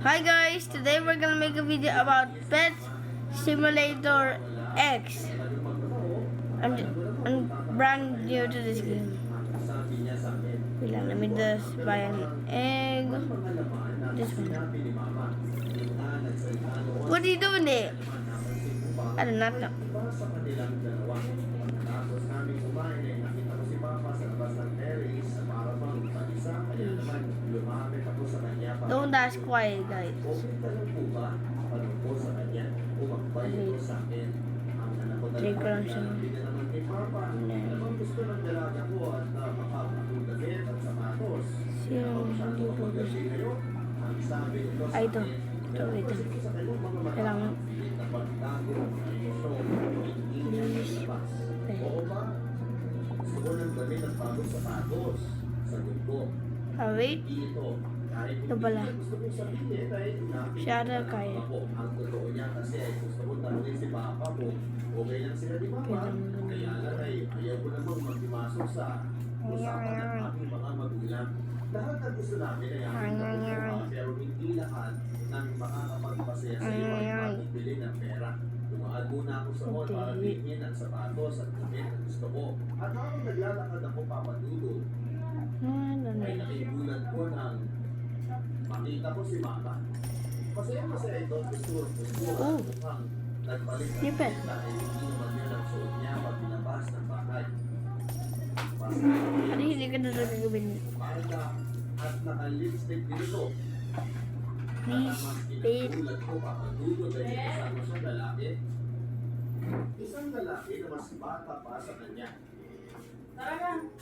Hi guys, today we're gonna make a video about Pet Simulator X. I'm brand new to this game. Let me just buy an egg. This one. What are you doing there? I do not know. Don't ask why, guys. Take lang siya. Ay, ito. Ito. Kailangan. Wait. Ito pala. Shadow kaya. Ang totoo niya kasi ay gusto ko tanongin si Papa mo, okay lang sila di ba? Kaya lang ay ayaw ko namang magdimasok sa usapan ng aking mga magulang. Lahat ng gusto namin ay aking nakukuha, pero hindi lahat ng makakapagpasaya sa iyo ay magbili ng pera. Tumaad muna ako sa mall para bilhin ang sapatos at damit na gusto ko. At habang naglalakad ako papadudod, ay nakibulan ko ng makita ko si Mama. Masaya ito, gusto mukhang nagbalik na Sipet. dahil hindi naman yun ang suot niya pag binabas ng bahay. Ano hindi ka na gagawin? Marga at naka-lipstick dito. Please, wait. Tulad ko papadudod ay kasama siyang lalaki. Isang lalaki na mas bata pa sa kanya.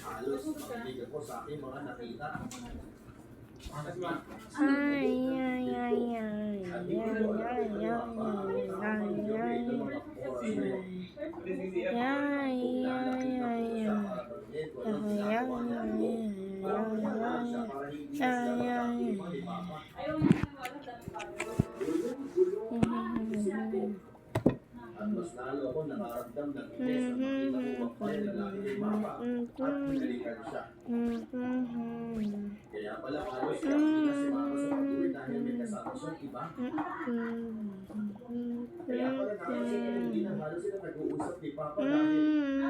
Halos makinig ako sa aking mga nakita. At mas lalo ako nakaramdam ng inis na makita ko mapay lalaki ni Mama at pinalikan siya. Kaya pala halos hindi na si Mama sa patuloy dahil may kasama siyang iba. Kaya pala nakasin na hindi na halos sila nag-uusap ni Papa dahil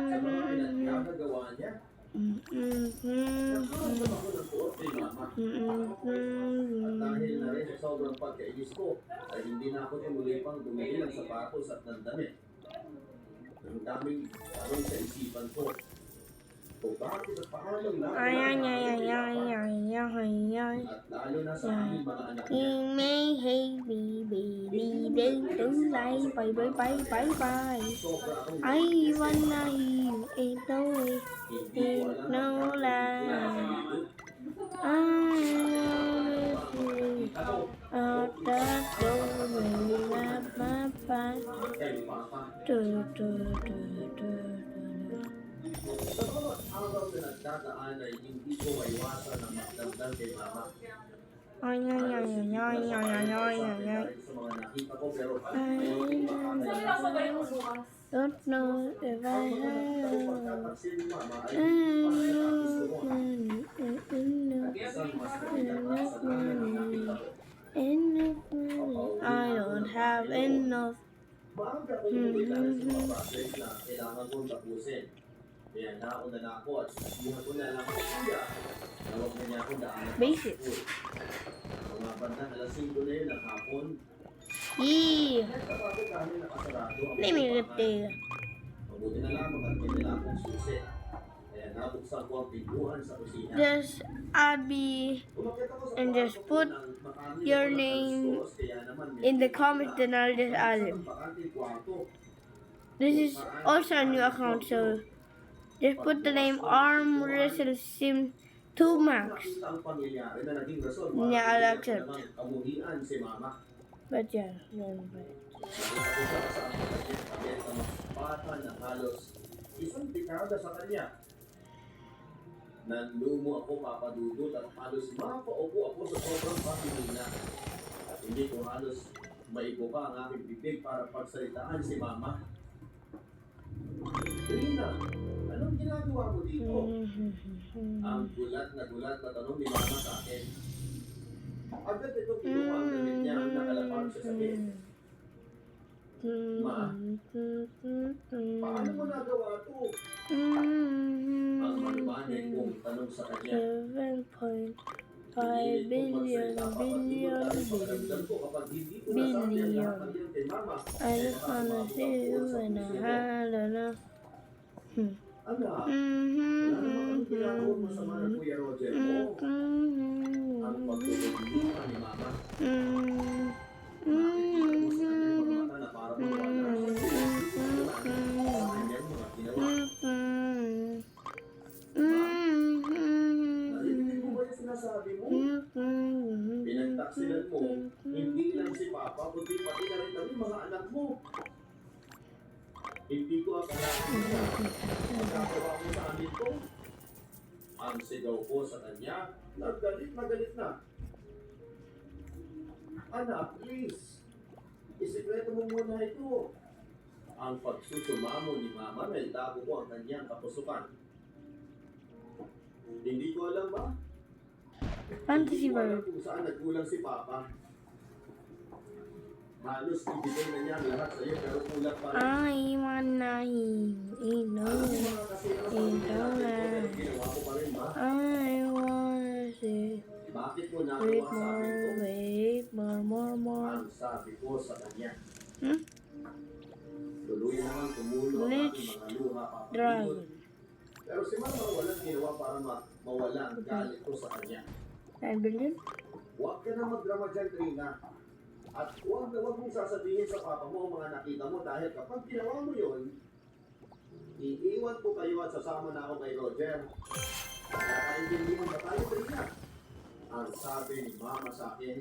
sa mga pinagkagagawa niya. Nagkaroon ako ng tuot kay Mama. At dahil na rin sa sobrang pagkainis ko, ay hindi na ako tumuloy pang bumili ng sapatos at ng damit. Ang daming karoon sa isipan ko. O bakit at paano lang at lalo na sa aming mga anak niya. You may hate me, baby. They don't lie. Bye, bye, bye, bye, bye. Sobra akong I wanna hear you. Ain't no way. hindi ko Ain't alam no kung lie. I out the door, kay Papa. Sa bawat araw na nagdadaan ay hindi ko maiwasan ang magdamdam kay Mama. Sa mga nakita ko pero ayaw don't know if I have pagkapansin ni Mama ay pagkatapos ko mo. Isang mas magandang sa mga nakita ko. I don't have enough. Maaga ko yung dahil sa mga project na kailangan kong tapusin. Kaya nauna na ako at sinabihan ko na lang kay Kuya na huwag na niya akong daanan. Basic. Mga bandang alas 5 na yun ng hapon. Yee! Nagkapagod kami nakasarado ang Let me get there. Mabuti na lamang at may dala akong susi. Kaya nabuksan ko ang pintuan sa kusina. Just Abby Umakyat ako sa and just kwarto put ko ng makamit your ako ng name alas 2, kaya naman may in the comments, then I'll just add it. isang bakanteng kwarto. This is also a new account, so just put the name Arm Wrestle Sim 2 Max. Nakita ang pangyayari na naging rason Yeah, I'll para accept. namang kamuhian si Mama. But yeah, no, but Nakita ko siya sa pagkakit ng bata na halos isang dekada sa kanya. Nanlumo ako papadudod at halos mapaupo ako sa sobrang pahihina. At hindi ko halos maibuka ang aking bibig para pagsalitaan si Mama. Rina, anong ginagawa mo dito? Ang gulat na tanong ni Mama sa akin. Agad ito kinuha ang damit niya tumawag siya sa akin. Ma, paano mo nagawa to? Ang manumanay kong tanong sa kanya. 7.5 billion. I just wanna see you in a hello. Anak, wala naman kami ginagawa masama ng Kuya Roger mo. Ang pagtulog mo ni Mama. Nakikita mo sa kanyang mga mata na para mawala sa kanyang mga ginawa. Narinig mo ba yung sinasabi mo? Pinagtaksilan mo, hindi lang si Papa, kundi pati na rin kami mga anak mo. Hindi ko akalain na magagawa ko sa amin to. Ang sigaw ko sa kanya, nagalit na. Anak, please. Isikreto mo muna ito. Ang pagsusumamo ni Mama na itago ko ang kanyang kapusukan. Hindi ko alam ba? Fantasy Hindi ko alam World. kung saan nagkulang si Papa. Halos ibigay na niya ang lahat sa iyo pero kulang pa rin. I wanna hear no. Mga kasira sa pamilya natin pero ginawa ko pa rin ba? I wanna see. Bakit mo Wait nagawa sa akin to? more, wait more. Ang sabi ko sa kanya. Hmm? Tuloy naman tumulo ang Let's aking mga luha Dragon. papatulog. Pero si Mama walang ginawa para mawala ang galit ko sa kanya. 9 billion? Huwag ka na magdrama dyan, Trina. At huwag mong sasabihin sa papa mo ang mga nakita mo dahil kapag ginawa mo yun, iiwan ko kayo at sasama na ako kay Roger. Nakakaintindihan ba tayo, Trina? Ang sabi ni Mama sa akin,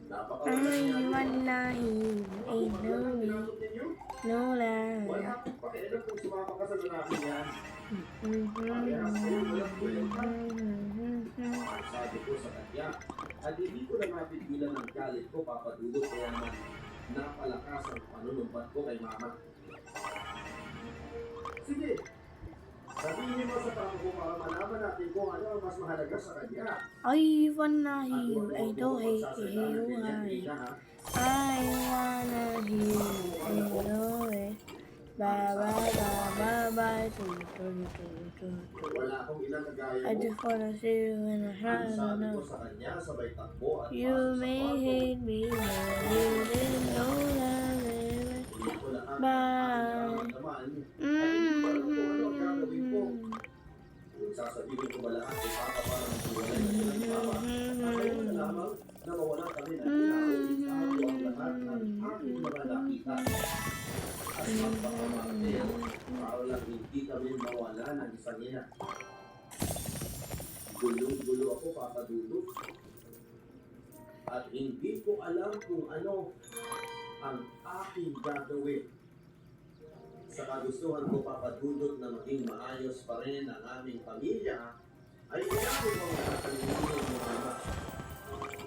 napakawala I niya. wanna hear Ako maganda ang ginamit ninyo? no Wala lie. akong pakialam kung sumama ka sa lalaki yan. Parehas kayo walang kwenta. Ang sabi ko sa kanya, at hindi ko na mapigilan ang galit ko, papadulot kaya naman napalakas ang panunumpat ko kay Mama. Sige, sabihin mo sa papa ko para malaman natin kung ano ang mas mahalaga sa kanya. I wanna At hear. huwag I mo don't hate magsasalita you. ng ganyan, Trina, ha? I wanna hear. I know it. Bye bye bye. Wala akong ilang kagaya I mo. just wanna see you in a Ang sabi ko hello. sa kanya, sabay takbo at You pasok sa may kwarto. hate me, but you didn't know that, baby. Hindi ko lahat Bye. ang aking nararamdaman. At hindi ko alam kung ano ang gagawin ko. Kung sasabihin ko ba lahat kay Papa para maghiwalay na sila ni Papa, at ngayon na lamang na mawalan kami ng tinaulit ako ang lahat ng aking mga nakita. At magpapamatil, para lang hindi kami mawala ng isang ina. Gulo-gulo ako, papadulog. At hindi ko alam kung ano ang aking gagawin. Sa kagustuhan ko, papadulog na maging maayos pa rin ang aming pamilya, ay kailangan ko lahat ang hindi ng Mama.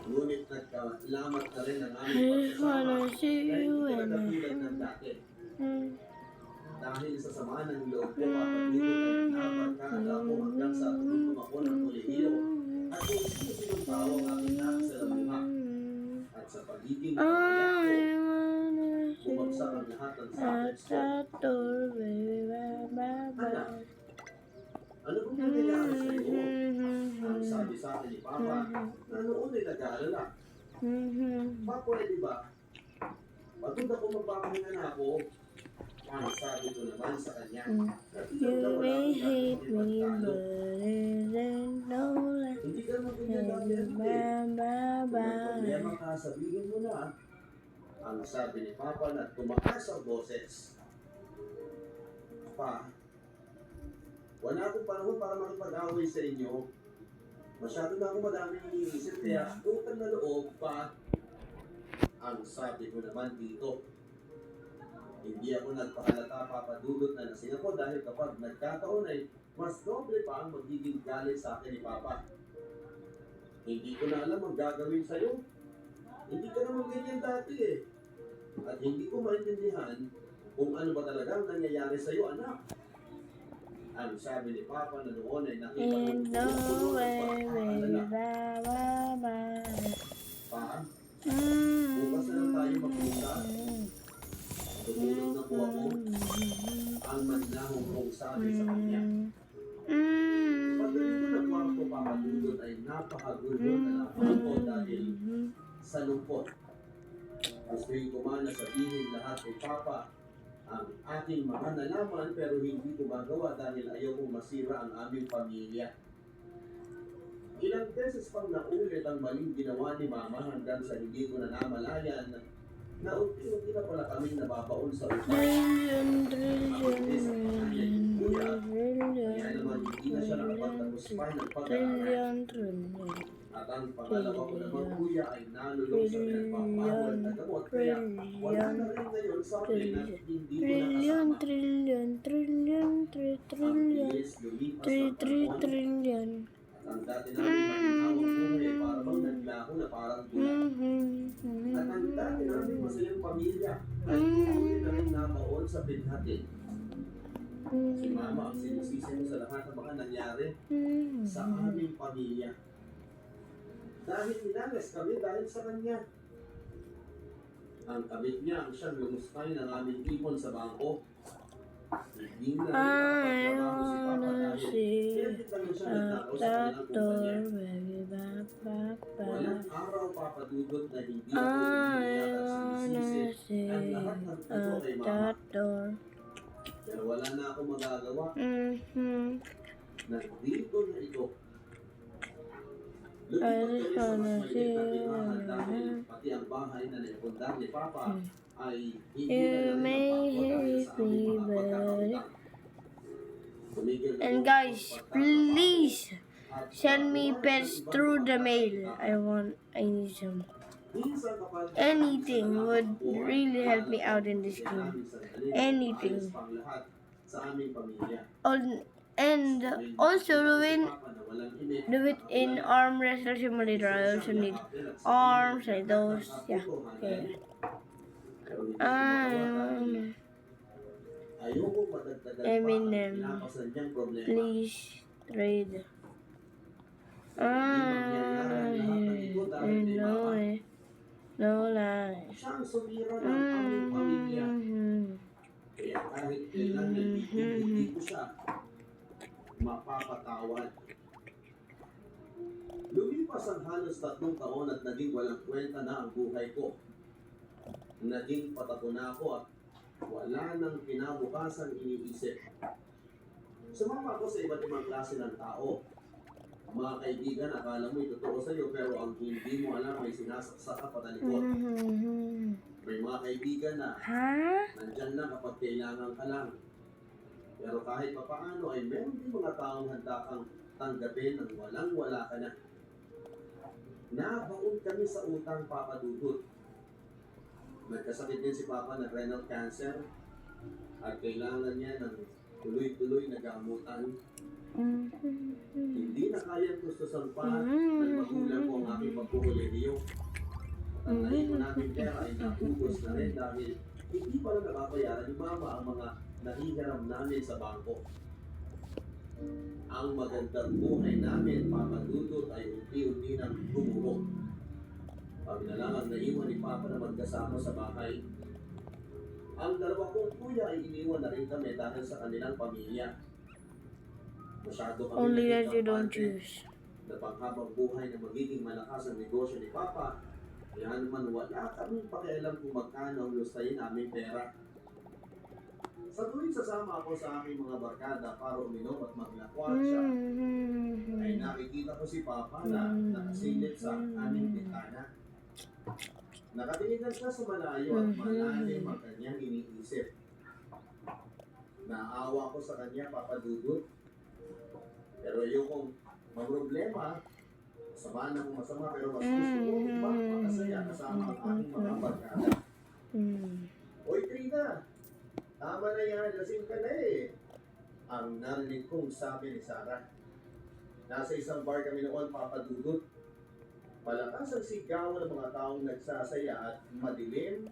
Ngunit nagkalamat na rin ang I aming just wanna pagsasama see na you hindi in na a katulad ng dati. Dahil sa sama ng loob ko, Mm-hmm. papadulog ay nabarkada ako hanggang sa tututom ako ng kolehiyo at kung sino-sinong tao ang aking nakasalamuha. At sa pagiging I kapayat ko, wanna see bumagsak ang lahat ng at subjects ko. that door, baby. Bye bye. Ano kung nangyayari sa iyo? Mm-hmm. Ang sabi sa akin ni Papa, na noon ay nag-aalala. Pa, pwede ba? Pagod ako magpapahinga na ako. Ang sabi ko naman sa kanya, You may hate me, but it ain't no lie. hindi ka naman ganyan dati. Bye bye Kung may bye. problema ka, sabihin mo na. Ang sabi ni Papa na tumaas ang boses. Pa, wala akong panahon para makipag-away sa inyo. Masyado na ako madaming iniisip kaya utang na loob pa. Ang sabi ko naman dito. Hindi ako nagpahalata, papadulot na lasing ako dahil kapag nagkataon ay mas doble pa ang magiging galit sa akin ni Papa. Hindi ko na alam ang gagawin sa'yo. Hindi ka naman ganyan dati eh. At hindi ko maintindihan kung ano ba talaga ang nangyayari sa'yo, anak. Ang sabi ni Papa na noon ay In no way, baby. nakipag-pagpapaalala. Bye bye bye. Pa, nagsasabi sa kanya. Pagdating ko ng kwarto, Papadudot, ay napakagulo na lang ako dahil sa lungkot. Gusto ko man na sabihin lahat kay Papa ang aking mga nalaman pero hindi ko magawa dahil ayaw kong masira ang aming pamilya. Ilang beses pang naulit ang maling ginawa ni Mama hanggang sa hindi ko na namalayan na unti-unti na pala kaming nababaon sa utang. Kaya naman hindi na siya nakapagtapos pa ng pag-aaral. At ang pangalawa ko naman kuya ay nalulong sa pinagpapahal na gamot. Kaya wala na rin ngayon sa akin at hindi ko nakasama. Ang bilis lumipas ng panahon. Ang dati namin maginhawang buhay para bang naglaho na parang bulan. At ang dati namin masayang pamilya ay tuloy na rin nabaon sa binhati. Si Mama ang sinisisi mo sa lahat ng mga nangyari sa aming pamilya. Dahil minalas kami dahil sa kanya. Ang kabit niya ang siyang lumustay ng aming ipon sa bangko. Hindi na rin nakapagtrabaho si Papa dahil pinagkita niya siya nagnakaw sa kanilang kumpanya. Walang araw, Papadudot, na hindi ako umiiyak at sinisisi ang lahat ng ito kay Mama. Pero wala na akong magagawa. Nandito na ito. Lumipat kami sa mas maliit na tirahan dahil pati ang bahay na naipundar ni Papa ay hindi na rin napako dahil sa aming mga pagkakautang. And guys, please send me pets through the mail. I need some. Anything would really help me out in this game. Anything. And also do it in arm wrestle simulator. I also need arms like those. Yeah. Okay. Eminem, please trade. No lie. Kaya kahit kailan hindi ko siya mapapatawad. Lumipas ang halos 3 taon at naging walang kwenta na ang buhay ko. Naging patato na ako at wala nang kinabukasan iniisip. Sumama ako sa iba't ibang klase ng tao. Mga kaibigan, akala mo itotoo sa'yo pero ang hindi mo alam ay sinasaksak ka patalikod. May mga kaibigan na nandyan lang kapag kailangan ka lang. Pero kahit papaano ay meron din mga taong handa kang tanggapin nang walang-wala ka na. Nabaon kami sa utang, Papadudot. Nagkasakit din si Papa ng renal cancer at kailangan niya ng tuloy-tuloy na gamutan. Hindi na kayang gustusan pa ng magulang ko ang aking pagkukulidiyo. At ang naipon namin pera ay natubos na rin dahil hindi pala nakabayaran ni Mama ang mga nahihiram namin sa bangko. Ang magandang buhay namin, Papadudot, ay unti-unti nang gumuho. Kami na lang ang naiwan ni Papa na magkasama sa bahay. Ang dalawa kong kuya ay iniwan na rin kami dahil sa kanilang pamilya. Masyado kami Only that you don't choose. Na panghabang buhay na magiging malakas ang negosyo ni Papa. Kaya naman wala kaming pakialam kung magkano ang lustayin namin pera. Sa tuwing sasama ako sa aking mga barkada para uminom at maglakwatsa, ay nakikita ko si Papa na nakasilip sa aming bintana. Nakatingin lang siya sa malayo at malalim ang kanyang iniisip. Naawa ko sa kanya, Papadudot. Pero ayokong problema, masama na kung masama, pero mas gusto ko ba makasaya kasama ang aking mga barkada. Oy, Trina! Tama na yan, lasing ka na eh. Ang narinig kong sabi ni Sarah. Nasa isang bar kami noon, Papadudot. Malakas ang sigawan ng mga taong nagsasaya at madilim,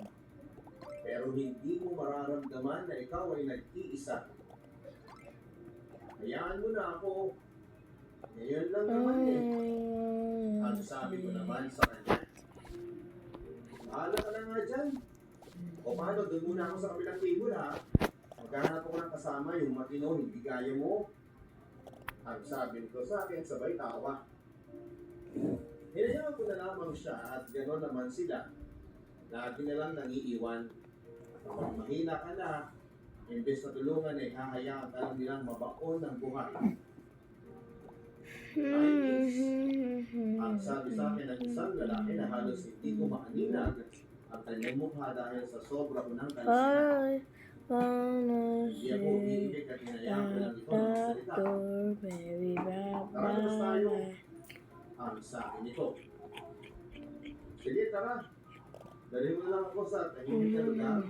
pero hindi mo mararamdaman na ikaw ay nag-iisa. Hayaan mo na ako. Ngayon lang naman eh. Ang sabi ko naman sa kanya, bahala ka na nga dyan. O paano, doon muna ako sa kabilang table ha. Maghahanap ako ng kasama, yung matino, hindi kaya mo. Ang sabi nito sa akin, sabay tawa. Hinayaan ko na lamang siya at gano'n naman sila. Lagi na lang nangiiwan. Kapag mahina ka na, imbes na tulungan ay hahayaan ka lang nilang mabaon ng buhay. Ang sabi sa akin ng isang lalaki na halos hindi ko maaninag ang kanyang mukha dahil sa sobra ko ng kalisihan. Hindi ako umiibig at hinayaan ko lang ito ng salita. Tara, labas tayo. Ang sabi nito. Sige, tara. Dali mo lang ako sa tahimik na lugar.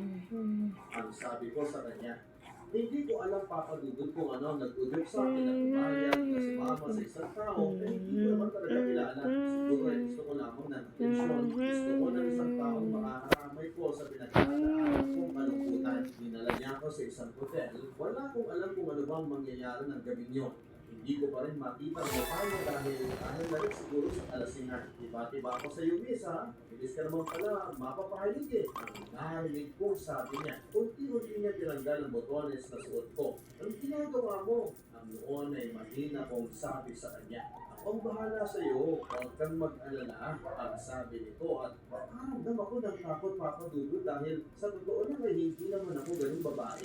Ang sabi ko sa kanya. Hindi ko alam papadudod kung ano nag-udot sa akin at umayag na sumama sa isang tao na hindi ko naman talaga kilala. Siguro ay gusto ko lamang ng atensyon. Gusto ko ng isang taong makakaramay ko sa pinagkakadaan kong kalungkutan. Dinala niya ako sa isang hotel. Wala akong alam kung ano bang mangyayari ng gabing yun. Hindi ko pa rin makita ang mukha niya dahil na rin siguro sa kalasingan. Iba-tiba ako sa iyo, miss, ha? Bilis ka naman pala, mapapahalik eh. Ang narinig kong sabi niya, unti-unti niya tinanggal ang botones na suot ko. Ang ginagawa mo? Ang noon ay mahina kong sabi sa kanya. Akong bahala sa iyo, huwag kang mag-alala, ang sabi nito at nakaramdam ako ng takot papadulo dahil sa totoo lang ay hindi naman ako ganun babae.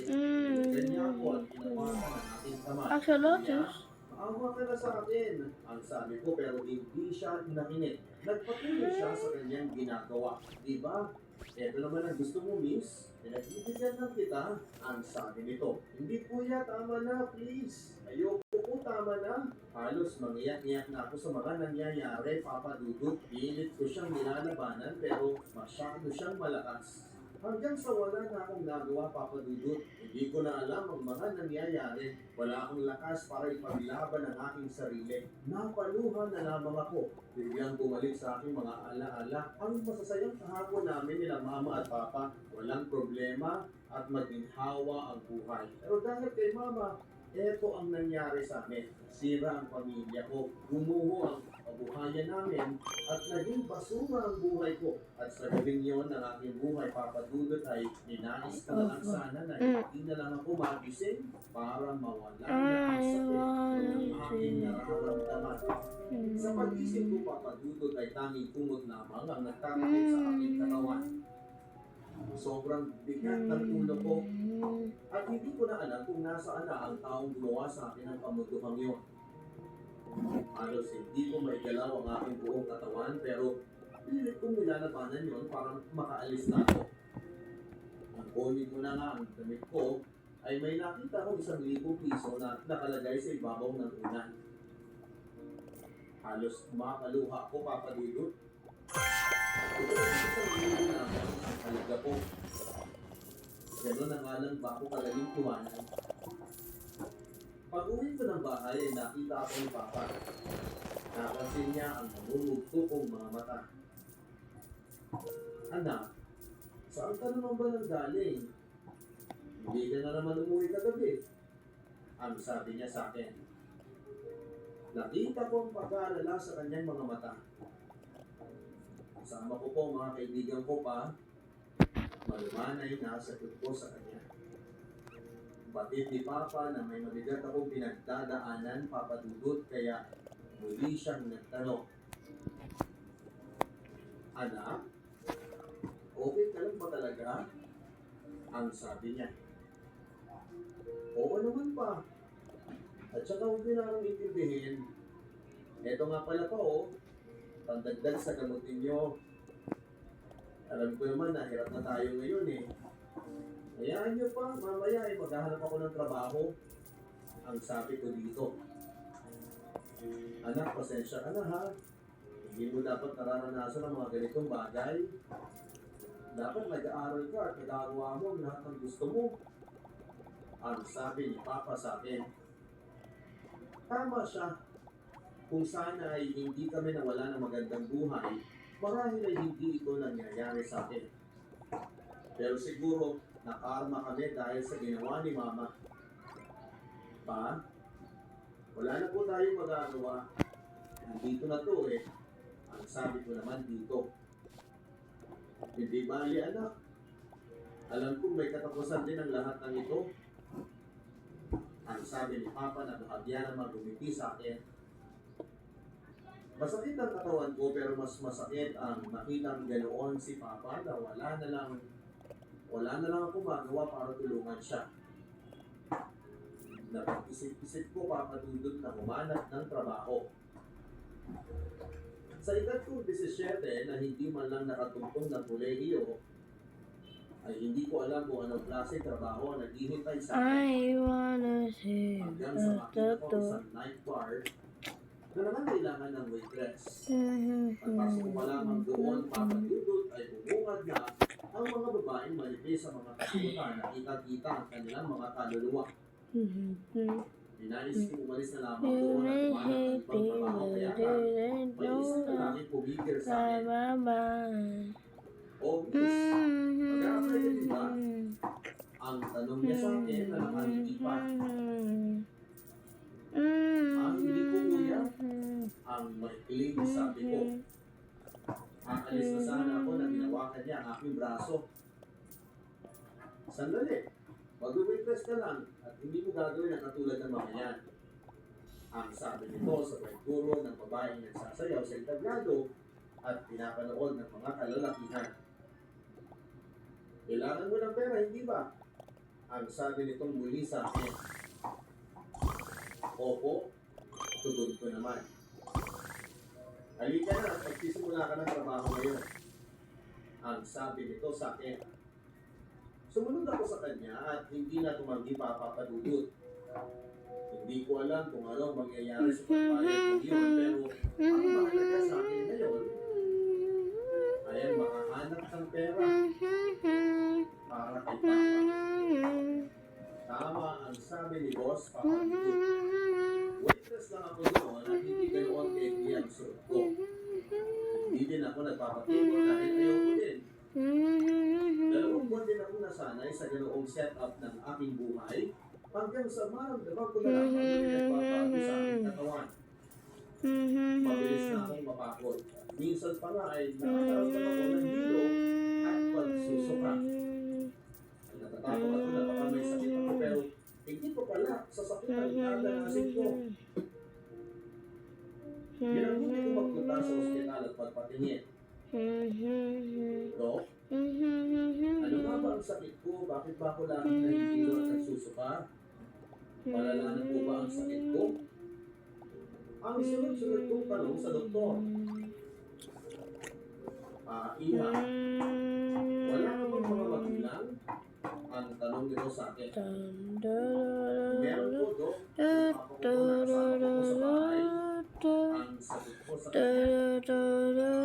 Ganyan ako at ginawakan ng aking kamay. Axolotls. Maawa ka na sa akin, ang sabi ko pero hindi siya nakinig. Nagpatuloy siya sa kanyang ginagawa. Diba? Ito naman ang gusto mo, miss. Pinagbibigyan lang kita, ang sabi nito. Hindi kuya, tama na, please. Ayoko po, tama na. Halos mangiyak-iyak na ako sa mga nangyayari, Papa Dudut. Pilit ko siyang nilalabanan pero masyado siyang malakas. Hanggang sa wala na akong nagawa, Papa Dudut. Hindi ko na alam ang mga nangyayari. Wala akong lakas para ipaglaban ang aking sarili. Napaluhan na lamang ako. Biglang bumalik sa aking mga alaala. Ang masasayang kahapon namin nila Mama at Papa. Walang problema at maginhawa ang buhay. Pero dahil kay Mama, eto ang nangyari sa amin. Sira ang pamilya ko. Gumuho ang kabuhayan namin at naging basura ang buhay ko. At sa gabing yun ng aking buhay, papadulot ay ninais ko na lang sana na hindi na lang ako magising para mawala na ang sakit ng aking nararamdaman. Sa pag-isip ko, papadulot ay tanging kumot lamang ang nagtatakot sa aking katawan. Sobrang bigat ng ulo ko at hindi ko na alam kung nasaan na ang taong gumawa sa akin ng pamutuhang yun. Halos hindi ko maigalaw ang aking buong katawan pero pilit kong nilalabanan yun para makaalis na ako. Ang kunin ko na nga ang damit ko ay may nakita akong 1,000 piso na nakalagay sa ibabaw ng unan. Halos makaluha ako, papadudot. Ito ay 1,000 na ang halaga ko. Gano'n na nga lang ba ako kalaging tuwanan. Pag-uwi ko ng bahay ay nakita ako ni Papa. Napansin niya ang namumugto kong mga mata. Anak, saan ka naman ba nang galing? Hindi ka na naman umuwi kagabi. Ang sabi niya sa akin. Nakita ko ang pag-aalala sa kanyang mga mata. Kasama ko po mga kaibigan ko pa, malumanay na sagot ko sa kanya. Batid ni Papa na may mabigat akong pinagdadaanan, papadudot, kaya muli siyang nagtanong. Anak, okay ka lang ba talaga? Ang sabi niya. Oo naman pa. At saka huwag niyo na akong intindihin. Eto nga pala pa pandagdag sa gamot ninyo. Alam ko naman na hirap na tayo ngayon eh. Hayaan niyo pa, mamaya ay maghahanap ako ng trabaho. Ang sabi ko dito. Anak, pasensya ka na ha. Hindi mo dapat nararanasan ang mga ganitong bagay. Dapat nag-aaral ka at nagagawa mo ang lahat ng gusto mo. Ang sabi ni Papa sa akin. Tama siya. Kung sana ay hindi kami nawala ng magandang buhay, marahil ay hindi ito nangyayari sa akin. Pero siguro, nakarma kami dahil sa ginawa ni Mama. Pa, wala na po tayong magagawa. Nandito na to eh. Ang sabi ko naman dito. Hindi bali anak. Alam ko may katapusan din ang lahat ng ito. Ang sabi ni Papa na bahagya naman gumiti sa akin. Masakit ang katawan ko pero mas masakit ang makitang ganoon si Papa na wala na lang ako magawa para tulungan siya. Napag-isip-isip ko papadudot na humanap ng trabaho. Sa edad ko 17 na hindi man lang nakatungtong ng kolehiyo, ay hindi ko alam kung anong klase trabaho ang naghihintay sa akin. I wanna say Hanggang sa makita ko isang night bar na naman kailangan ng waitress. Pagpasok ko pa lamang doon, papadudot ay bumungad na ang mga babaeng malipis sa mga kasutan na kita-kita ang kanilang mga kaluluwa. Inalis ko umalis na lamang doon at tumanap ng ibang trabaho kaya may isang lalaking pumigil sa akin. Oh, miss, mag-a-apply ka din ba? Ang tanong niya sa akin na nakangiti pa. Ang hindi ko kuya, ang maikiling sabi ko. Aalis na sana ako na ginawakan niya ang aking braso. Sandali, mag-waitress ka lang at hindi mo gagawin ang katulad ng mga yan. Ang sabi nito sa pagturo ng babaeng nagsasayaw sa entablado at pinapanood ng mga kalalakihan. Kailangan mo ng pera, hindi ba? Ang sabi nitong muli sa akin. Opo, tugon ko naman. Halika na, magsisimula ka ng trabaho ngayon. Ang sabi nito sa akin. Sumunod ako sa kanya at hindi na tumanggi pa papadudot. Hindi ko alam kung ano ang mangyayari sa pagpapayag ko yun, pero ang mahalaga sa akin ngayon ay ang makahanap ng pera para kay Papa. Tama ang sabi ni Boss, papadudot. Waitress lang ako doon at hindi ganoon kay ang suot ko. Hindi din ako nagpapatuloy dahil ayaw ko din. 2 buwan din ako nasanay sa ganoong setup ng aking buhay hanggang sa maramdaman ko na lang ang nagpapago sa aking katawan. Mabilis na akong mapakot. Minsan pa nga ay nakakaramdam ako ng hilo at pagsusuka. Natatakot ako na baka may sakit ako pero hindi ko pala sa sakit ang nadanasin ko. Ginamit ko magpunta sa ospital at pagpatingin. Dok, ano nga ba ang sakit ko? Bakit ba ako laging nahihilo at nagsusuka? Malala na po ba ang sakit ko? Ang sunod-sunod kong tanong sa doktor. Iha, wala ka bang mga magulang? Ang tanong nito sa akin. Meron po, Dok. Ako po nakasama ko sa bahay. Ang sagot ko sa kanya.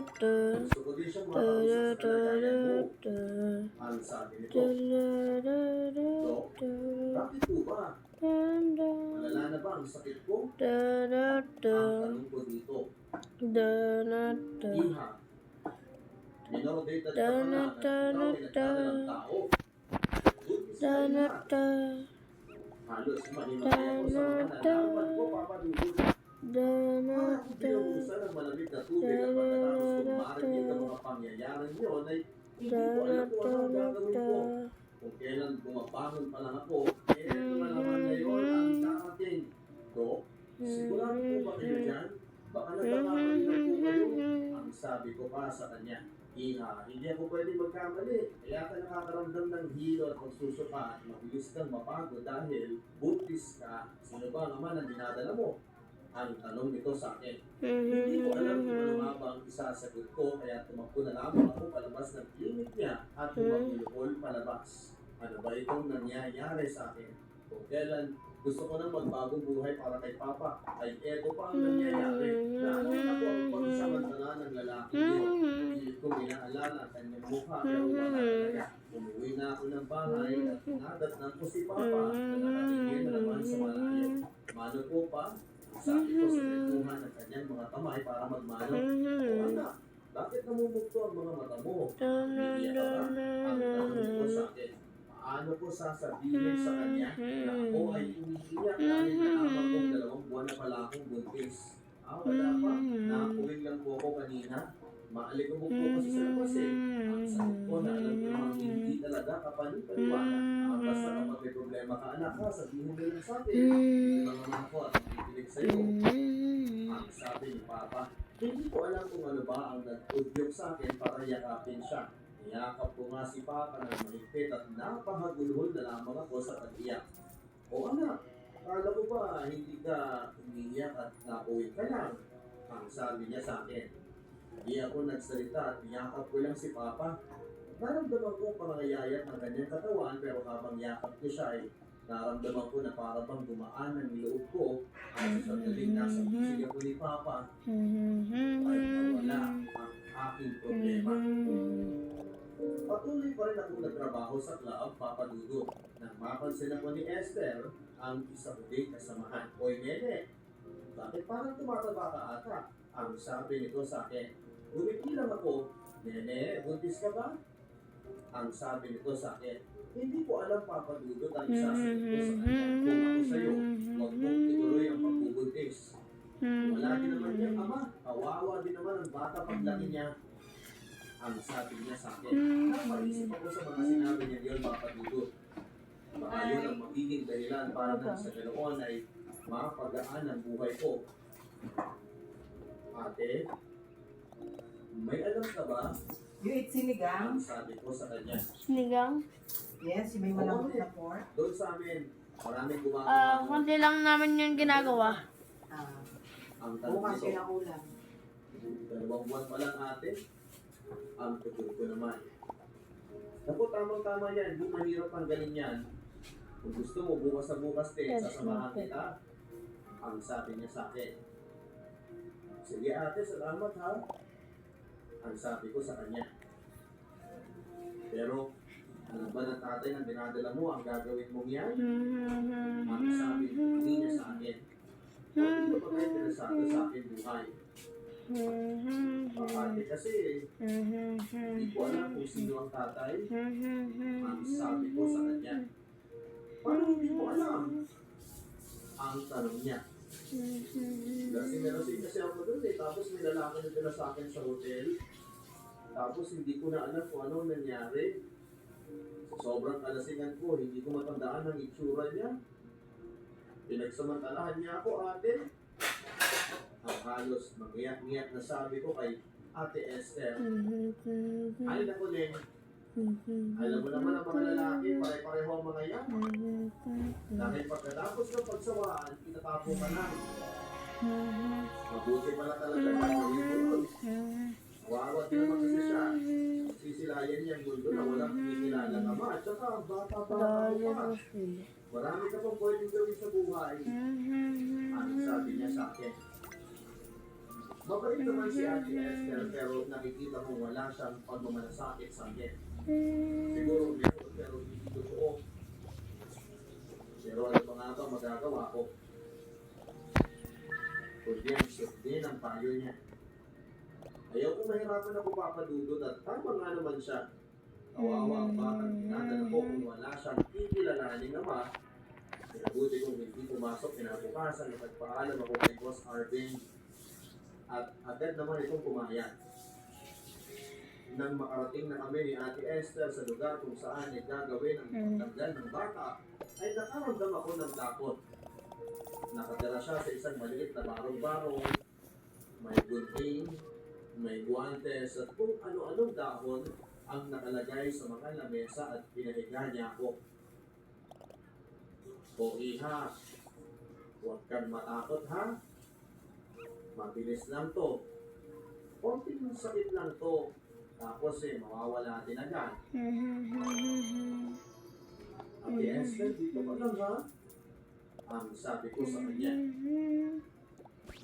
Gusto ko din siyang makausap sa kalagayan mo. Ang sabi nito. Dok, bakit po ba? Malala na ba ang sakit ko? Ang tanong ko dito. Iha, minor de edad ka pa na at ikaw ay nagdadalang tao. Halos mahimaya ko sa mga nalaman ko, papadudod. Parang kung binuhusan ng malamig na tubig at pagkatapos kong marinig ang mga pangyayaran yun ay hindi ko alam kung ano ang gagawin ko. Kung kailan bumabangon pa lang ako, ito na naman ngayon ang darating. Dok, sigurado po ba kayo dyan? Baka nagkakamali na po kayo. Ang sabi ko pa sa kanya. Iha, hindi ako pwede magkamali. Kaya ka nakakaramdam ng hilo at magsusuka at mabilis kang mapagod dahil buntis ka. Sino ba naman ang dinadala mo? Ang tanong nito sa akin. Hindi ko alam kung ano nga ba ang isasagot ko kaya tumakbo na lamang ako palabas ng clinic niya at tumagulukol palabas. Ano ba itong nangyayari sa akin? Kung kailan gusto ko nang magbagong buhay para kay Papa, ay eto pa ang nangyayari. Naalala ko ang pagsamantala ng lalaki yun. Hindi ko inaalala ang kanyang mukha pero wala talaga. Umuwi na ako ng bahay at nadatnan ko si Papa na nakatingin na naman sa malayo. Mano po pa? Sabi ko sa bituhan ng kanyang mga kamay para magmano. O anak, bakit namumugto ang mga mata mo? Hindi ka ba? Ang tanong nito sa akin. Paano ko sasabihin sa kanya na ako ay umiiyak dahil nalaman kong 2 buwan na pala akong buntis? Wala pa. Nakakuwing lang po ako kanina. Maalikabok po kasi sa labas eh. Ang sagot ko na alam ko namang hindi talaga talaga kapani-paniwala. Basta kapag may problema ka, anak ha, sabihin mo lang sa akin. Tinangan ako at ikikinig sa'yo. Ang sabi ni Papa, hindi ko alam kung ano ba ang nag-udyok sa akin para yakapin siya. Niyakap ko nga si Papa ng mahigpit at napahagulhol na lamang ako sa pag-iyak. O anak, kala ko ba hindi ka umiiyak at nauwi ka lang? Ang sabi niya sa akin. Hindi ako nagsalita at niyakap ko lang si Papa. Naramdaman ko pangayayat ng kanyang katawan pero habang yakap ko siya ay naramdaman ko na para bang gumaan ang loob ko at sa sandaling nasa pisilya ko ni Papa ay nawala ang aking problema. Patuloy pa rin ako nagtrabaho sa club, Papa Dudut. Nang mapansin ako ni Esther, ang isa ko din kasamahan. Oy, Nene, bakit parang tumataba ka ata? Ang sabi nito sa akin. Gumiti lang ako, Nene, buntis ka ba? Ang sabi nito sa akin. Hindi ko alam, Papa Dudut, ang isasagot ko sa kanya. Kung ako sa'yo, huwag mong ituloy ang pagbubuntis. Wala din naman niyang ama. Kawawa din naman ang bata paglaki niya. Ang sabi niya sa akin. Napaisip ako sa mga sinabi niya yun, Papa Dudut. Baka yun ang magiging dahilan para nang sa ganoon ay mapagaan ang buhay ko. Ate, may alam ka ba? You eat sinigang? Ang sabi ko sa kanya. Sinigang? Yes, yung may malambot na pork. Doon sa amin, maraming gumagawa. Konti lang namin yung ginagawa. Ah, Ang tanong bukas nito, yun ang ulam. 2 buwan pa lang ate, ang tutur ko naman. Naku, tamang-tama yan, hindi mahirap tanggalin yan. Kung gusto mo, bukas sa bukas din, sasamahan kita. Ang sabi niya sa akin. Sige ate, salamat ha. Ang sabi ko sa kanya. Pero, ano ba ng tatay na dinadala mo ang gagawin mong yan? Ang sabi niya sa akin. Hindi ko pa kayo pinasado sa akin buhay. Ate kasi, hindi ko alam kung sino ang tatay. Ang sabi ko sa kanya. Paano hindi ko alam? Ang tanong niya. Lasing kasi ako doon eh. Tapos may lalaki na dala sa akin sa hotel. Tapos hindi ko na alam kung ano nangyari. Sobrang kalasingan ko, hindi ko matandaan ang itsura niya. Pinagsamantalahan niya ako, ate. Ang halos mag-iyak-iyak na sabi ko kay Ate Esther. Ay, naku, Len. Alam mo naman ang mga lalaki, pare-pareho ang mga yan. Dahil pagkatapos ng pagsawaan, itatapo ka lang. Mabuti pala talaga ang pagkakas. Wawa din naman kasi siya. Sisilayan niya ang mundo na walang kinikilala ka ma. At saka, bata pa pa. Marami ka pang pwedeng gawin sa buhay. Ang sabi niya sa akin. Mabait naman si Ate Esther pero nakikita kong wala siyang pagmamalasakit sa akin. Siguro meron pero hindi totoo. Pero ano pa nga ba magagawa ko? Kundi ang din ang payo niya. Ayaw kong mahirapan ako papadudod at tama nga naman siya. Kawawa ang batang tinadala ko kung wala siyang kikilalaning ama. Pinabuti kong hindi pumasok kinabukasan at nagpaalam ako kay Boss Arvin. At agad naman itong pumayag. Nang makarating na kami ni Ate Esther sa lugar kung saan ay gagawin ang pagtanggal ng bata, ay nakaramdam ako ng takot. Nakatira siya sa isang maliit na barong-barong, may gunting, may guantes at kung ano-anong dahon ang nakalagay sa mga lamesa at pinahiga niya ako. O iha, huwag kang matakot ha. Mabilis lang to. Konting sakit lang to. Tapos mawawala din agad. Ate Esther, dito ka lang ha? Ang sabi ko sa kanya.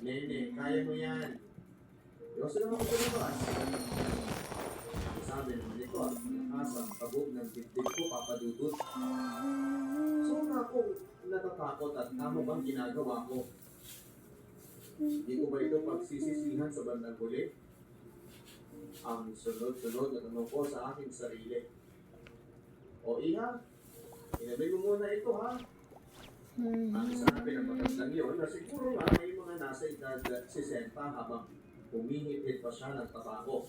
Nene, kaya mo yan. Iwas lang ako sa labas. Ang sabi naman ito at nakasang kabog ng dibdib ko papadudot. So na akong natatakot at tama bang ginagawa ko? Hindi ko ba ito pagsisisihan sa bandang huli? Ang sunod-sunod na tanong ko sa aking sarili. O iha, inabi mo muna ito ha. Ang sabi ng magandang yun na siguro nga may mga nasa edad 60 habang humihipit pa siya ng tabako.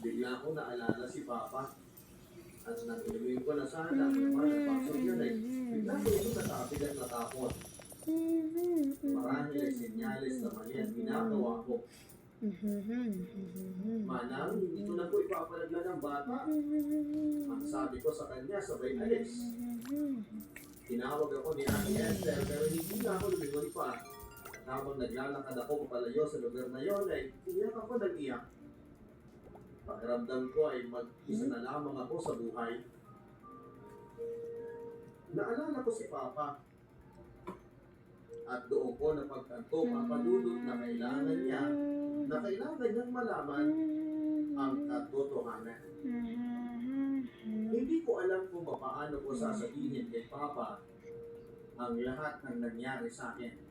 Bigla ko naalala si Papa. At nag-inumin ko na sana, nagpasok yun eh. Bigla ko yung natabi at natakot. Marahil ay senyales na mali ang ginagawa ko. Manang, hindi ko na po ipapalagla ng bata. Ang sabi ko sa kanya, sabay alis. Tinawag ako ni Ate Esther, pero hindi na ako lumingon pa. At habang naglalakad ako papalayo sa lugar na yon, ay iyak ako nag-iyak. Pakiramdam ko ay mag-isa na lamang ako sa buhay. Naalala ko si Papa. At doon ko napagtanto, papadudot na kailangan niyang malaman ang katotohanan. Hindi ko alam kung paano ko sasabihin kay Papa ang lahat ng nangyari sa akin.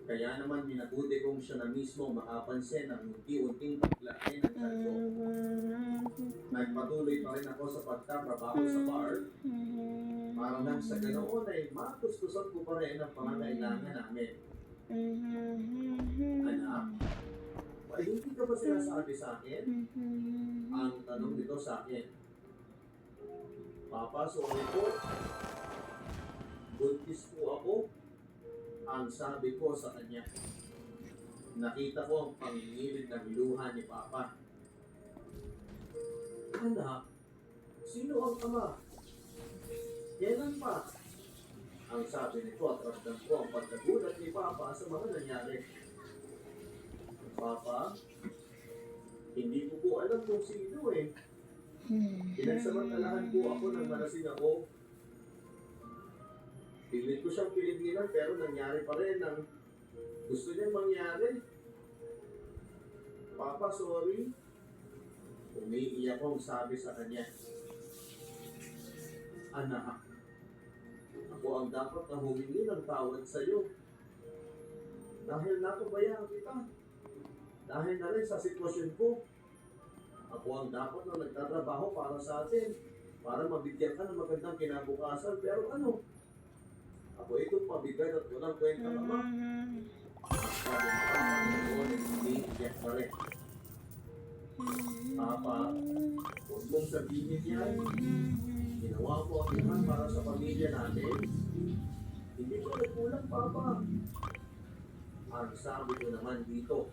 Kaya naman minabuti kong siya na mismo makapansin ang unti-unting paglaki ng tiyan ko. Nagpatuloy pa rin ako sa pagtatrabaho sa bar. Para nang sa ganoon ay matustusan ko pa rin ang pangangailangan namin. Anak, ay hindi ka ba sinasabi sa akin? Ang tanong nito sa akin. Papa, sorry po. Buntis po ako. Ang sabi ko sa kanya. Nakita ko ang pangingirid ng luha ni Papa. Anak, sino ang ama? Kailan pa? Ang sabi nito at rasdan ko ang pagkagulat ni Papa sa mga nangyari. Papa, hindi ko po alam kung sino eh. Pinagsamantalahan po ako nang malasing ako. Pilit ko siyang piligilan pero nangyari pa rin ang gusto niyang mangyari. Papa, sorry. Umiiyak akong sabi sa kanya. Anak, ako ang dapat na humingi ng tawad sa iyo. Dahil napabayaan kita. Dahil na rin sa sitwasyon ko. Ako ang dapat na nagtatrabaho para sa atin. Para mabigyan ka ng magandang kinabukasan. Pero ano? Ako itong pabigat at walang kwenta naman. Sabi ng Papa, hindi iyak pa rin. Papa, huwag mong sabihin yan. Ginawa ko ang lahat para sa pamilya natin. Hindi ko nagkulang, Papa. Ang sabi ko naman dito,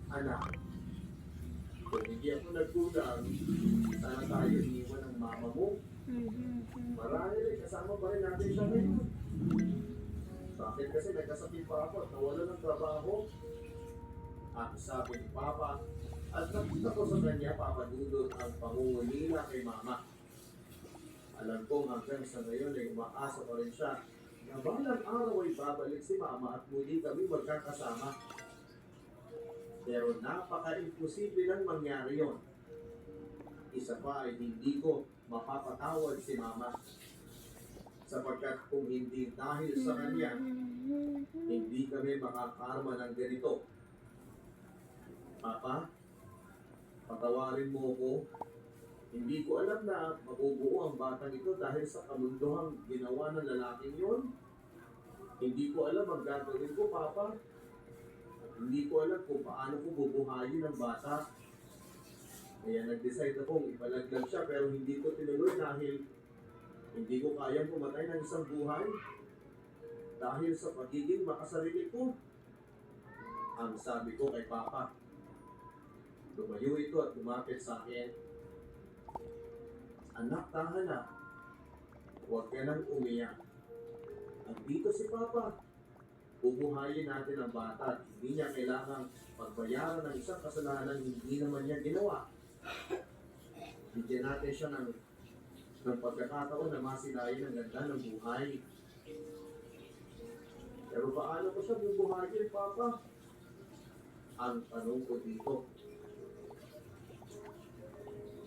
anak, kung hindi ako nagkulang, sana tayo iniwan ng mama mo. Marahil ay kasama pa rin natin siya ngayon. Bakit kasi nagkasakit pa ako at nawala ng trabaho? Ang sabi ni Papa, at nakita ko sa kanya, Papa Dudut, ang pangungulila kay Mama. Alam kong hanggang sa ngayon ay umaasa pa rin siya na balang araw ay babalik si Mama at muli kami magkakasama. Pero napaka-imposible lang mangyari yon. Isa pa ay hindi ko mapapatawad si Mama. Sapagkat kung hindi dahil sa kanya, hindi kami makakarma ng ganito. Papa, patawarin mo ko. Hindi ko alam na mabubuo ang batang ito dahil sa kamunduhang ginawa ng lalaking yon. Hindi ko alam ang gagawin ko, Papa. At hindi ko alam kung paano ko bubuhayin ang bata. Kaya nag-decide akong ipalaglag siya pero hindi ko tinuloy dahil hindi ko kayang pumatay ng isang buhay. Dahil sa pagiging makasarili ko. Ang sabi ko kay Papa. Lumayo ito at lumapit sa akin. Anak, tahan na. Huwag ka nang umiyak. At dito si Papa. Bubuhayin natin ang bata at hindi niya kailangang pagbayaran ng isang kasalanan hindi naman niya ginawa. Bigyan natin siya ng pagkakataon na masilayan ang ganda ng buhay. Pero paano ko siya bubuhayin, Papa? Ang tanong ko dito.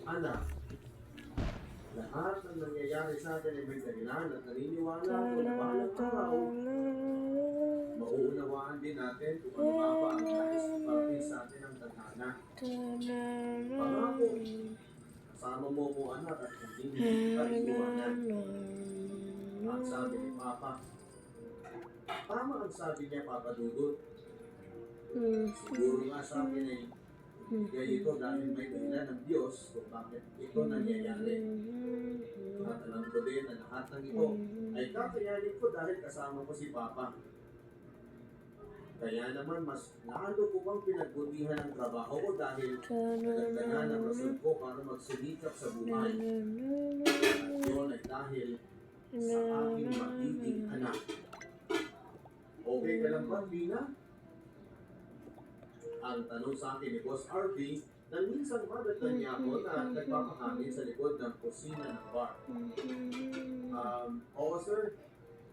Anak, lahat ng nangyayari sa atin ay may dahilan at naniniwala ko na balang araw, mauunawaan din natin kung ano nga ba ang nais parating sa atin ng tadhana. Pangako, kasama mo ko anak at hindi kita iiwanan. Ang sabi ni Papa, tama ang sabi niya, Papa Dudut. Siguro nga sa akin ay Kaya ito dahil may dahilan ng Diyos kung bakit ito nangyayari. At alam ko din na lahat ng ito ay kakayanin ko dahil kasama ko si Papa. Kaya naman mas lalo ko bang pinagbutihan ang trabaho ko dahil nagdagan ang rason ko para magsinikap sa buhay. At yun ay dahil sa aking magiging anak. Okay ka lang ba, Tina? Ang tanong sa akin ni Boss RV na minsan madagdag niya ako na nagpapakain sa likod ng kusina ng bar. Oo sir,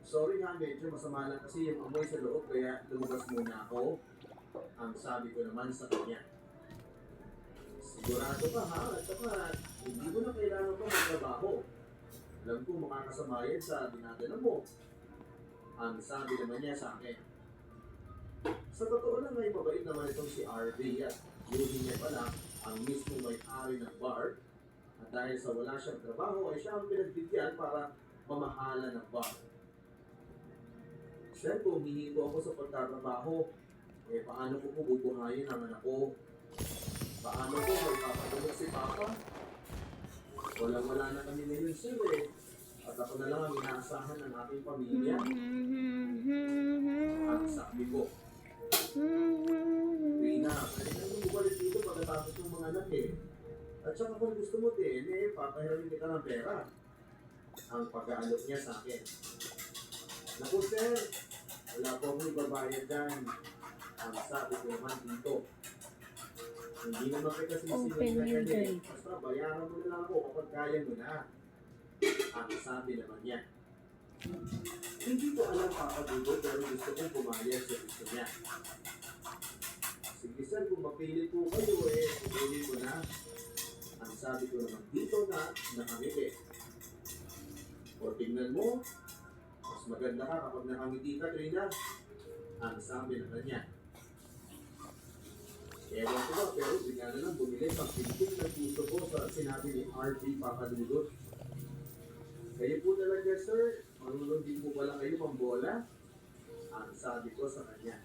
sorry ha, medyo masama lang kasi yung amoy sa loob kaya lumabas muna ako. Ang sabi ko naman sa kanya. Sigurado ka ha, at saka hindi mo na kailangan pa magtrabaho. Alam ko makakasama yan sa dinadala mo. Ang sabi naman niya sa akin. Sa totoo lang ay mabait naman itong si RV at yun niya pala ang mismo may-ari ng bar. At dahil sa wala siyang trabaho ay siya ang pinagbigyan para mamahala ng bar. Sir, kung hihinto ako sa pagtatrabaho, paano ko bubuhayin ang anak ko? Paano ko magpapatulog si Papa? Walang-wala na kami ngayon, sir At ako na lang ang inaasahan ng aking pamilya. Ang sabi ko, Rina, pwede na bumalik dito pagkatapos ng mga anak At saka kung gusto mo din, papahirin kita ng pera. Ang pag-aalok niya sa akin. Naku sir, wala po akong ibabayad dyan. Ang sabi ko naman dito. Hindi naman kita sinisigil na yan Basta bayaran mo na lang ako kapag kaya mo na. Ang sabi naman niya. Hindi ko alam papagulo pero gusto kong pumayag sa gusto niya. Sige sir, kung mapilit po kayo pumili ko na. Ang sabi ko naman dito na nakangiti. O tingnan mo, mas maganda ka kapag nakangiti ka, Trina. Ang sabi naman niya. Ewan ko ba, pero bigla na lang bumili pang pintig ng puso ko sa sinabi ni RV Papadudot. Kayo po talaga, sir. Marunong din po pala kayo mambola. Ang sabi ko sa kanya.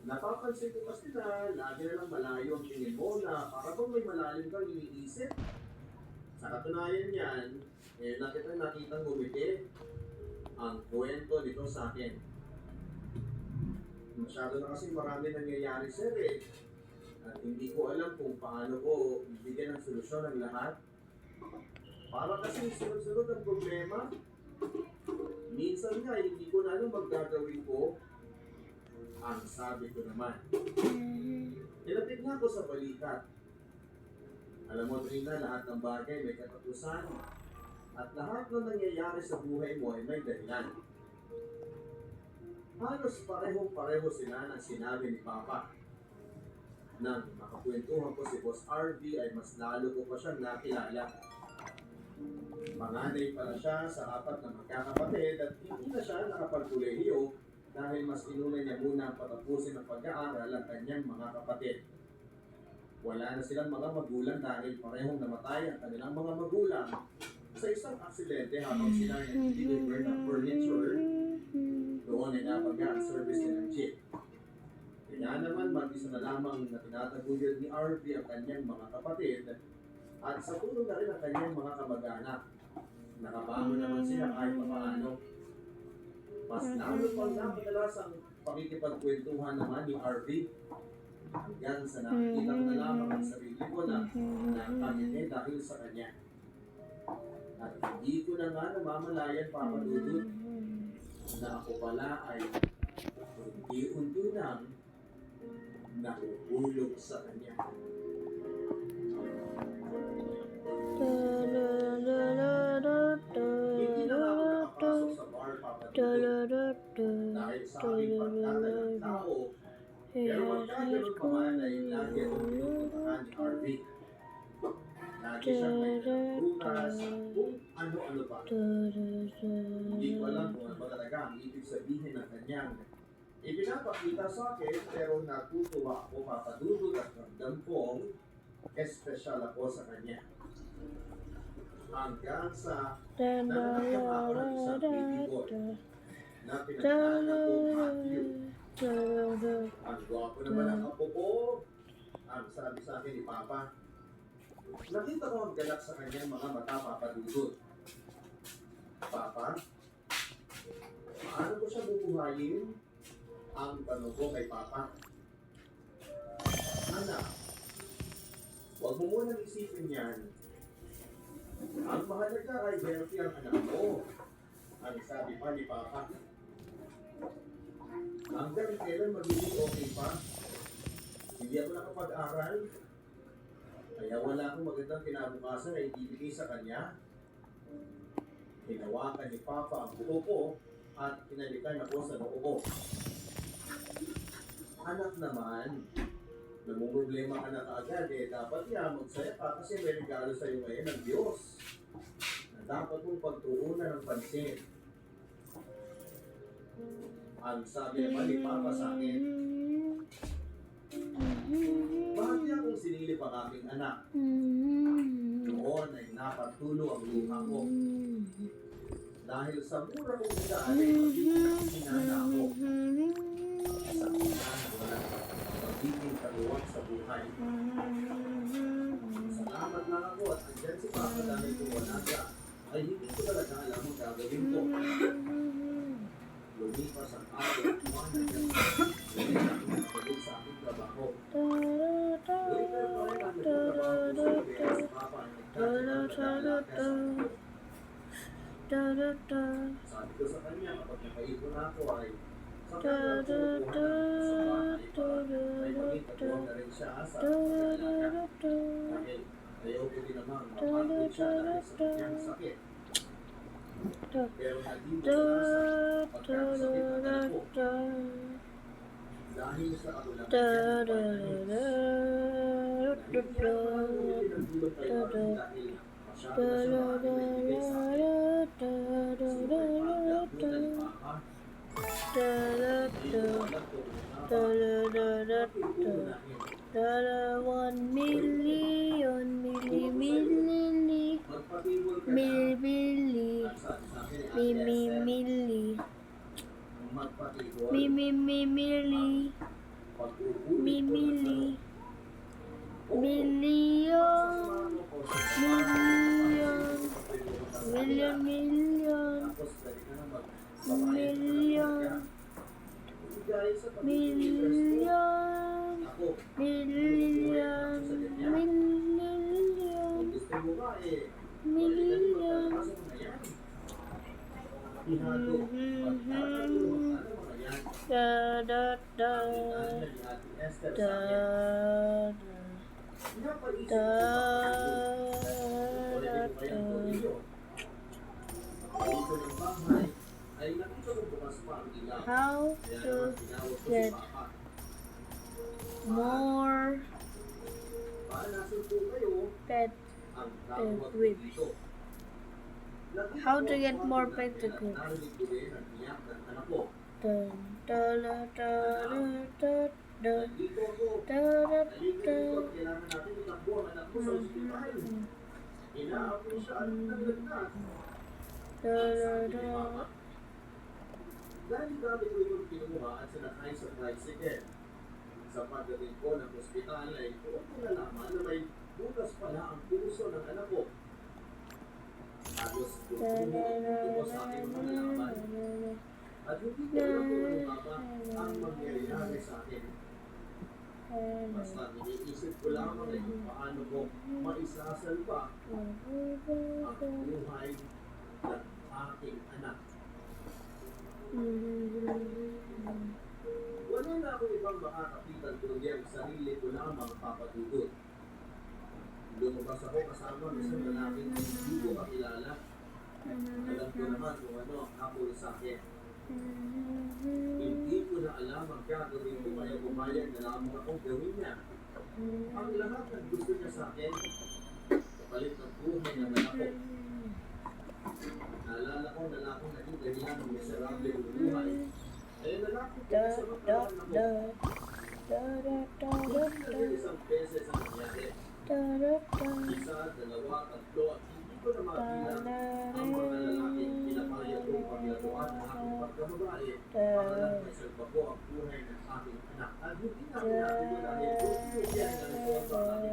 Napapansin ko kasi na lagi na lang malayo ang tingin mo na para bang may malalim kang iniisip. Sa katunayan yan, nakitang bumiti ang kwento nito sa akin. Masyado na kasi marami nangyayari, sir At hindi ko alam kung paano ko bibigyan ng solusyon ng lahat. Para kasi sunod-sunod ang problema. Minsan nga, hindi ko na alam magagawin ko. Ang sabi ko naman. Nilapit nga ako sa balikat. Alam mo, Trina, lahat ng bagay may katapusan. At lahat ng nangyayari sa buhay mo ay may dahilan. Halos parehong-pareho sila ng sinabi ni Papa. Nang makakwentuhan ko si Boss RV ay mas lalo ko pa siyang nakilala. Panganay pala siya sa 4 na magkakapatid at hindi na siya nakapagkolehiyo dahil mas inuna niya muna patapusin ang pag-aaral ang kanyang mga kapatid. Wala na silang mga magulang dahil parehong namatay ang kanilang mga magulang sa isang aksidente habang sila ay nag-deliver ng furniture. Doon ay napagaan service ng jeep. Kaya naman mag-isa na lamang na tinataguyod ni RV ang kanyang mga kapatid at sa tulong na rin ang kanyang mga kamag-anak. Nakabangon naman sila kahit papaano. Mas lalo pang napadalas ang pakikipagkwentuhan naman ni RV hanggang sa nakikita ko na lamang ang sarili ko na nakangiti dahil sa kanya. At hindi ko na nga namamalayan papadudod na ako pala ay unti-unti lang nahuhulog sa kanya. Hindi na nga ako nakapasok sa bar papadudod dahil sa aking pagkata ng tao. Pero magkaganon pa man ay lagi akong pinupuntahan ni RV. Lagi siyang may pinagbukas kung ano-ano pa. Hindi ko alam kung ano ba talaga ang ibig sabihin ng kanyang ipinapakita sa akin, pero natutuwa ako papadudod at ramdam kong espesyal ako sa kanya. Hanggang sa nananakyan ako ng isang video na pinagdaanan kong Matthew. Ang gwapo naman ang apo ko. Ang sabi sa akin ni Papa. Nakita ko ang galak sa kanyang mga mata, Papa Dudut. Papa, paano ko siya bubuhayin? Ang tanong ko kay Papa. Anak, huwag mo munang isipin yan. Ang mahalaga ay healthy ang anak mo. Ang sabi pa ni Papa. Hanggang kailan magiging okay pa? Hindi ako nakapag-aral. Kaya wala akong magandang kinabukasan na ibibigay sa kanya. Hinawakan ni Papa ang buhok ko at kinalikan ako sa noo ko. Anak naman, namumroblema ka na kaagad dapat magsaya ka kasi may regalo sa iyo ngayon ng Diyos na dapat mong pagtuunan ng pansin. Ang sabi naman ni Papa sa akin, bakit niya akong sinilip ang aking anak? Noon ay napatulo ang luha ko. Dahil sa mura kong idaan ay magiging ako. Sa kanya na walang magiging kaluwag sa buhay. Salamat lang ako at andyan si Papa dahil kung wala siya, ay hindi ko talaga alam ang gagawin ko. Lumipas ang araw at buwan na dyan. Ngayon ako nakabalik sa aking trabaho. Later pa rin ang nagtatrabaho ko sa kaya si Papa ay nagtatrabaho. Sabi ko sa kanya kapag nakaipon ako ay sa kanya ako kukuha sa bahay ay maging na rin siya sa pag-alaga. Dahil ayaw ko din namang mapagod siya dahil sa kanyang sakit. Pero naging matalas pagkakasakit ng anak ko. Dahil sa kagulangan niya, naging nagulong kay Marvin dahil masyado na siya maraming nagbigay sa akin. Super pagkakunan ni Papa. Hindi ko alam kung $1 million, magpatibol ka na. milli, Ang sabi sa akin ni Ate Esther, milli, magpatibol. milli, Pag-uulit ko ng tanong. million, million, Tapos pwede ka na magbabayad million, ka. Dahil sa pagiging million, ako, million, million, kung gusto mo ba million. pagkakasa mo na yan. Ihado, pagkakalo, ano mga yan. Da da da Ang ni Ate Esther da sa akin. Napaisip ko ba, pwede mo kayang pumilo? Dito ng bahay, ay nakita ko bukas pa ang ilaw. how Kaya to naman tinawag ko si get Papa. more Paanasin po kayo pet ang tawag ko with. dito. Nakita How ko to get ang more mga pet kaya with. narinig ko din ang iyak ng anak ko. Dun, da da da da da da Nandito ako. da da Nalinig da. ko at kailangan natin itakbo ang anak ko sa ospital. Inaapin siya at naglagnat. Da da Sabi ni da. Mama, dahil dami ko yung kinuha at sinakay sa tricycle. Sa pagdating ko ng ospital ay doon ko nalaman na may butas pala ang puso ng anak ko. Halos tumutubo ko sa aking mga laman. At hindi ko alam kung ano nga ba ang mangyayari sa akin. Basta iniisip ko lamang ay kung paano ko maisasalba ang buhay ng aking anak. Wala na akong ibang makakapitan kundi ang sarili ko lamang papadudot. Lumabas ako kasama ng isang lalaking hindi ko kakilala. Alam ko naman kung ano ang hapon sa akin. Hindi ko na alam ang gagawin ko kaya bumayag na lamang akong gawin niya. Ang lahat ng gusto niya sa akin, kapalit ng buhay ng anak ko. Naalala ko na lang akong naging ganyan ng miserable ng buhay. Kaya nalapit ko Da sa da magkaroon ako. da da da da da Kasi isang beses ang nangyari. da da da. Isa, dalawa, tatlo, at hindi ko na mabilang ang mga lalaking pinapayag kong paglaruan ng aking pagkababae para lang may salba ko ang buhay ng aking anak. At hindi na ako natin dahil kung hindi yan na ito sa akin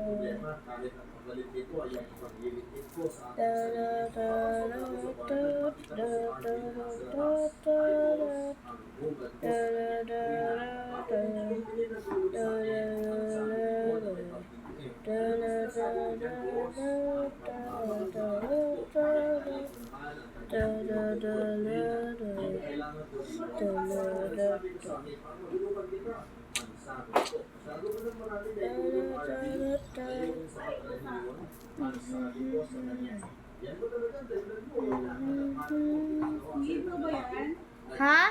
kahit ang pagalit nito ay ang paglilipit ko sa aking sarili. Papasalamat ko sa bata sa akin na sa labas. Ay Diyos, ang hugad ko sa kanya. Ako ang bibili ng tulog sa akin. Ang sabi ko na may pagbibigay. Ano ba sinasabi niya, Diyos? Ang pagmamahal ko. Kahit ang mahal ang kanyang pinagbubuhat. Hindi kailangan ko rin. Ang sabi ko sa akin, pagmahulugan kita. Ang sabi ko, masyado mo ng marami na itulong RD. Ngayon sa kapalahiyon, ang sabi ko sa kanya. Yan mo talaga, dahil mo, wala ka ng mahal. Dito ba yan? Ha?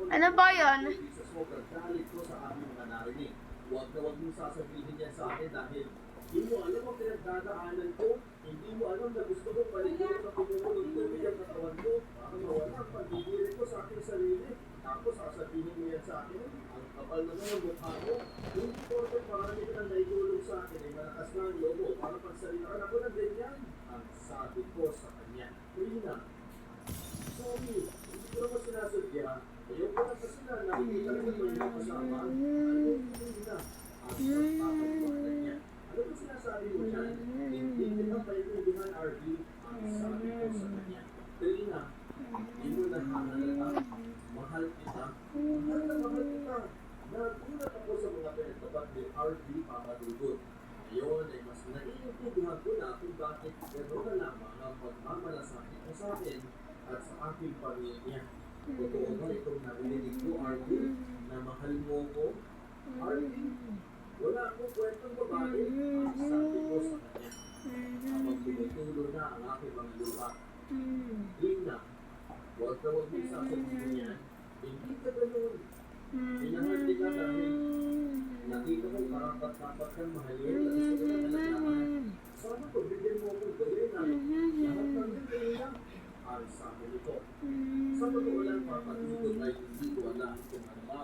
Ano ba yun? Sa sobrang galit ko sa aking mga narinig. Huwag na huwag mong sasabihin yan sa akin dahil hindi mo alam ang pinagdadaanan ko. Hindi mo alam na gusto ko paligyan sa pinunod tubig ang katawan mo. Baka mawala ang pagdidirin ko sa aking sarili. Tapos sasabihin mo yan sa akin. Ang kapal naman ang mukha mo. Hindi ko ito marami ka nang naitulong sa akin. Ay malakas na ang loob mo para pagsalitaan ako ng ganyan. Ang sabi ko sa kanya. Rina, sorry, hindi ko naman sinasadya. Ayaw ko lang kasi na nakikita ko yung mga kasama. Ano hindi na? Ang pagpapagpapag niya. Ano ba sinasabi mo dyan? Hindi kita paintindihan, RV. Ang sabi ko sa kanya. Rina, hindi mo nahahalata. Mahal kita. Mahal na mahal kita. Nagulat ako sa mga pinagtapat ni RV Papadudod. Ngayon ay mas naiintindihan ko na kung bakit gano'n na lamang ang pagmamalasakit mo sa akin at sa aking pamilya. Totoo ba itong narinig ko, RV, na mahal mo ko? RV, wala akong kwentong babae. Ang sabi ko sa kanya. Habang tumutulo na ang aking mga luha. Rina, huwag na huwag mong sasabihin yan. Hindi ka gano'n. Pinahali ka dahil nakita kong karapat-dapat kang mahalin at gusto ko na nalaglakan. Sana pagbigyan mo akong gawin na lahat ng kanina. Ang sabi nito. Sa totoo lang, papatulog ay hindi ko alam kung ano ba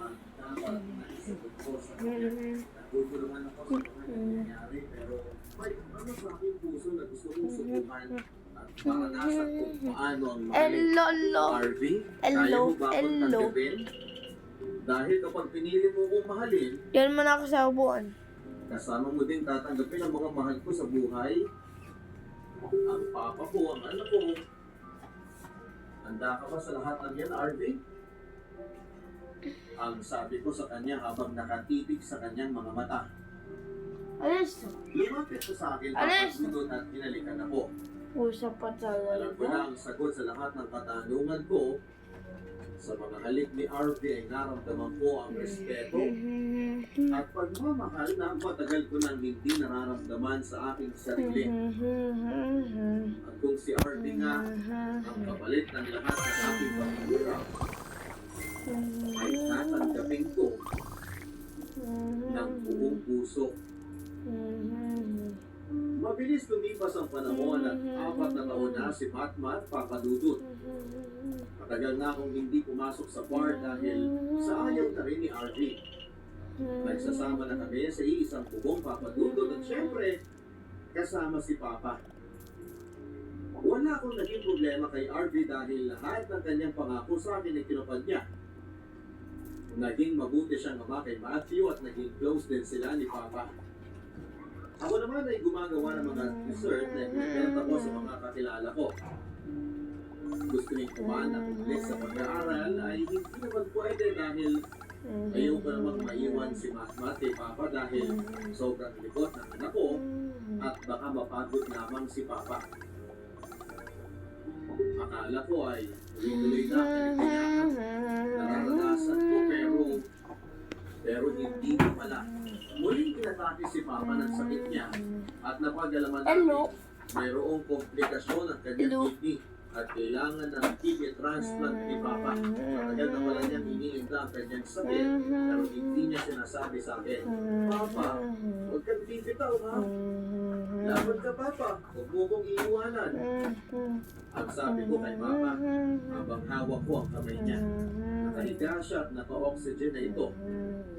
ang dapat na isagot ko sa kanya. Nagugulungan ako sa mga nangyayari pero may ano sa aking puso na gusto kong subukan at maranasan kung paano ang mahalin. Elolo. RV, Hello, kaya mo ba akong hello. tanggapin? Dahil kapag pinili mo kong mahalin, Yan man ako sa upuan. kasama mo din tatanggapin ang mga mahal ko sa buhay. Ang papa ko, ang anak ko. Handa ka ba sa lahat ng yan, RV? Ang sabi ko sa kanya habang nakatitig sa kanyang mga mata. Alis. Lumapit ko sa akin, Alis! papagudod at hinalikan ako. Usap pa Alam ko na talaga. ang sagot sa lahat ng katanungan ko. Sa mga halik ni RV ay naramdaman ko ang respeto at pagmamahal na matagal ko nang hindi nararamdaman sa aking sarili. At kung si RV nga ang kapalit ng lahat ng aking pagmumura, ay tatanggapin ko ng buong puso. Mabilis lumipas ang panahon at 4 na taon na si Matmat Papadudut. Matagal na akong hindi pumasok sa bar dahil sa ayaw na rin ni RV. Nagsasama na kami sa iisang bubong Papadudut at syempre, kasama si Papa. Wala akong naging problema kay RV dahil lahat ng kanyang pangako sa akin ay tinupad niya. Naging mabuti siyang ama kay Matthew at naging close din sila ni Papa. Ako naman ay gumagawa ng mga dessert na ibinibenta ko sa mga kakilala ko. Gusto niyang kumaan na ulit sa pag-aaral ay hindi naman pwede dahil ayaw ko namang maiwan si Matmat kay Papa dahil sobrang likot ng anak ko at baka mapagod lamang si Papa. Akala ko ay tuloy-tuloy na nararanasan ko pero hindi ko pala. Muling kinatake si Papa ng sakit niya at napagalaman Hello. natin mayroong komplikasyon ng kanyang Hello. kidney at kailangan ng kidney transplant ni Papa. Matagal na pala niyang iniinda ang kanyang sakit pero hindi niya sinasabi sa akin. Papa, huwag kang bibitaw ha. Laban ka Papa, huwag mo kong iiwanan. Ang sabi ko kay Papa habang hawak ko ang kamay niya. Nakahiga siya at naka-oxygen na ito.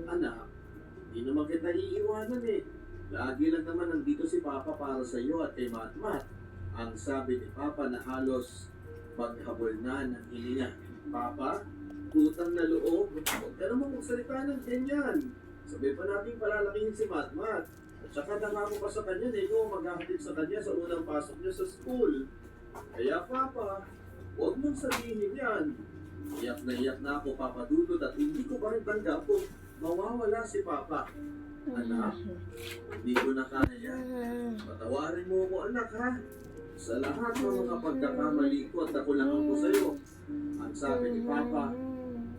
Anak, hindi naman kita iiwanan eh. Lagi lang naman nandito si Papa para sa iyo at kay Matmat. Ang sabi ni Papa na halos maghabol na ng hininga. Papa, utang na loob. Huwag ka naman magsalita ng ganyan. Sabi pa natin palalakihin si Matmat. At saka nangako pa sa kanya na ikaw ang maghahatid sa kanya sa unang pasok niya sa school. Kaya Papa, huwag mong sabihin yan. Iyak na ako, Papa Dudut, at hindi ko pa rin tanggap kung mawawala si Papa. Anak, hindi ko na kaya. Patawarin mo ako, anak, ha? Sa lahat ng mga pagkakamali ko at nakulangan ko sa'yo. Ang sabi ni Papa,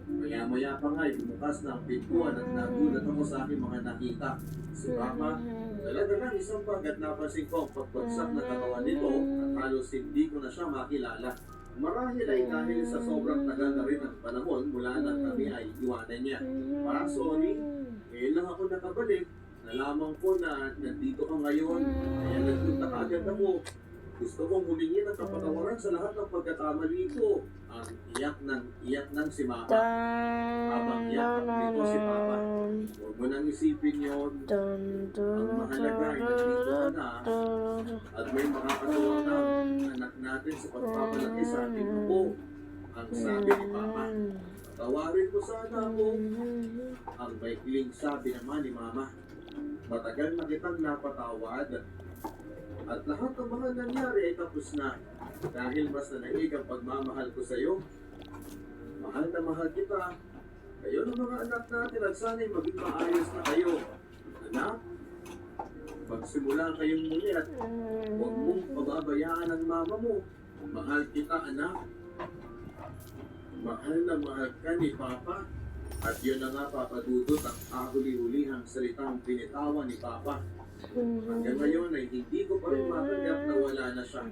maya-maya pa nga, bumukas na ang pintuan at nagulat ako sa aking mga nakita. Si Papa, talaga lang isang pag at napansin ko ang pagbagsak na katawan nito at halos hindi ko na siya makilala. Marahil ay dahil sa sobrang tagal na rin ang panahon mula nang kami ay iwanan niya. Para sorry, lang ako nakabalik. Nalaman ko na nandito ka ngayon, kaya nagpunta ka agad ako. Gusto kong humingi ng kapatawaran sa lahat ng pagkakamali ko. Ang iyak ng si Mama. Habang iyak nito si Papa. Huwag mo nang isipin yun. Ang mahalaga ay nandito ka na. At may makakatuwa na anak natin sa pagpapalaki sa ating apo. Ang sabi ni Papa. Tawarin mo sana ako. Ang maikling sabi naman ni Mama. Matagal na kitang napatawad. At lahat ng mga nangyari ay tapos na. Dahil mas nanaig ang pagmamahal ko sa iyo. Mahal na mahal kita. Kayo ng mga anak natin at sana'y maging maayos na kayo. Anak, magsimula kayong muli at huwag mong pababayaan ang mama mo. Mahal kita, anak. Mahal na mahal ka ni Papa. At yun na nga, Papa Dudut, ang ahuli-hulihang salitang binitawan ni Papa. Hanggang ngayon ay hindi ko pa rin matanggap na wala na siya.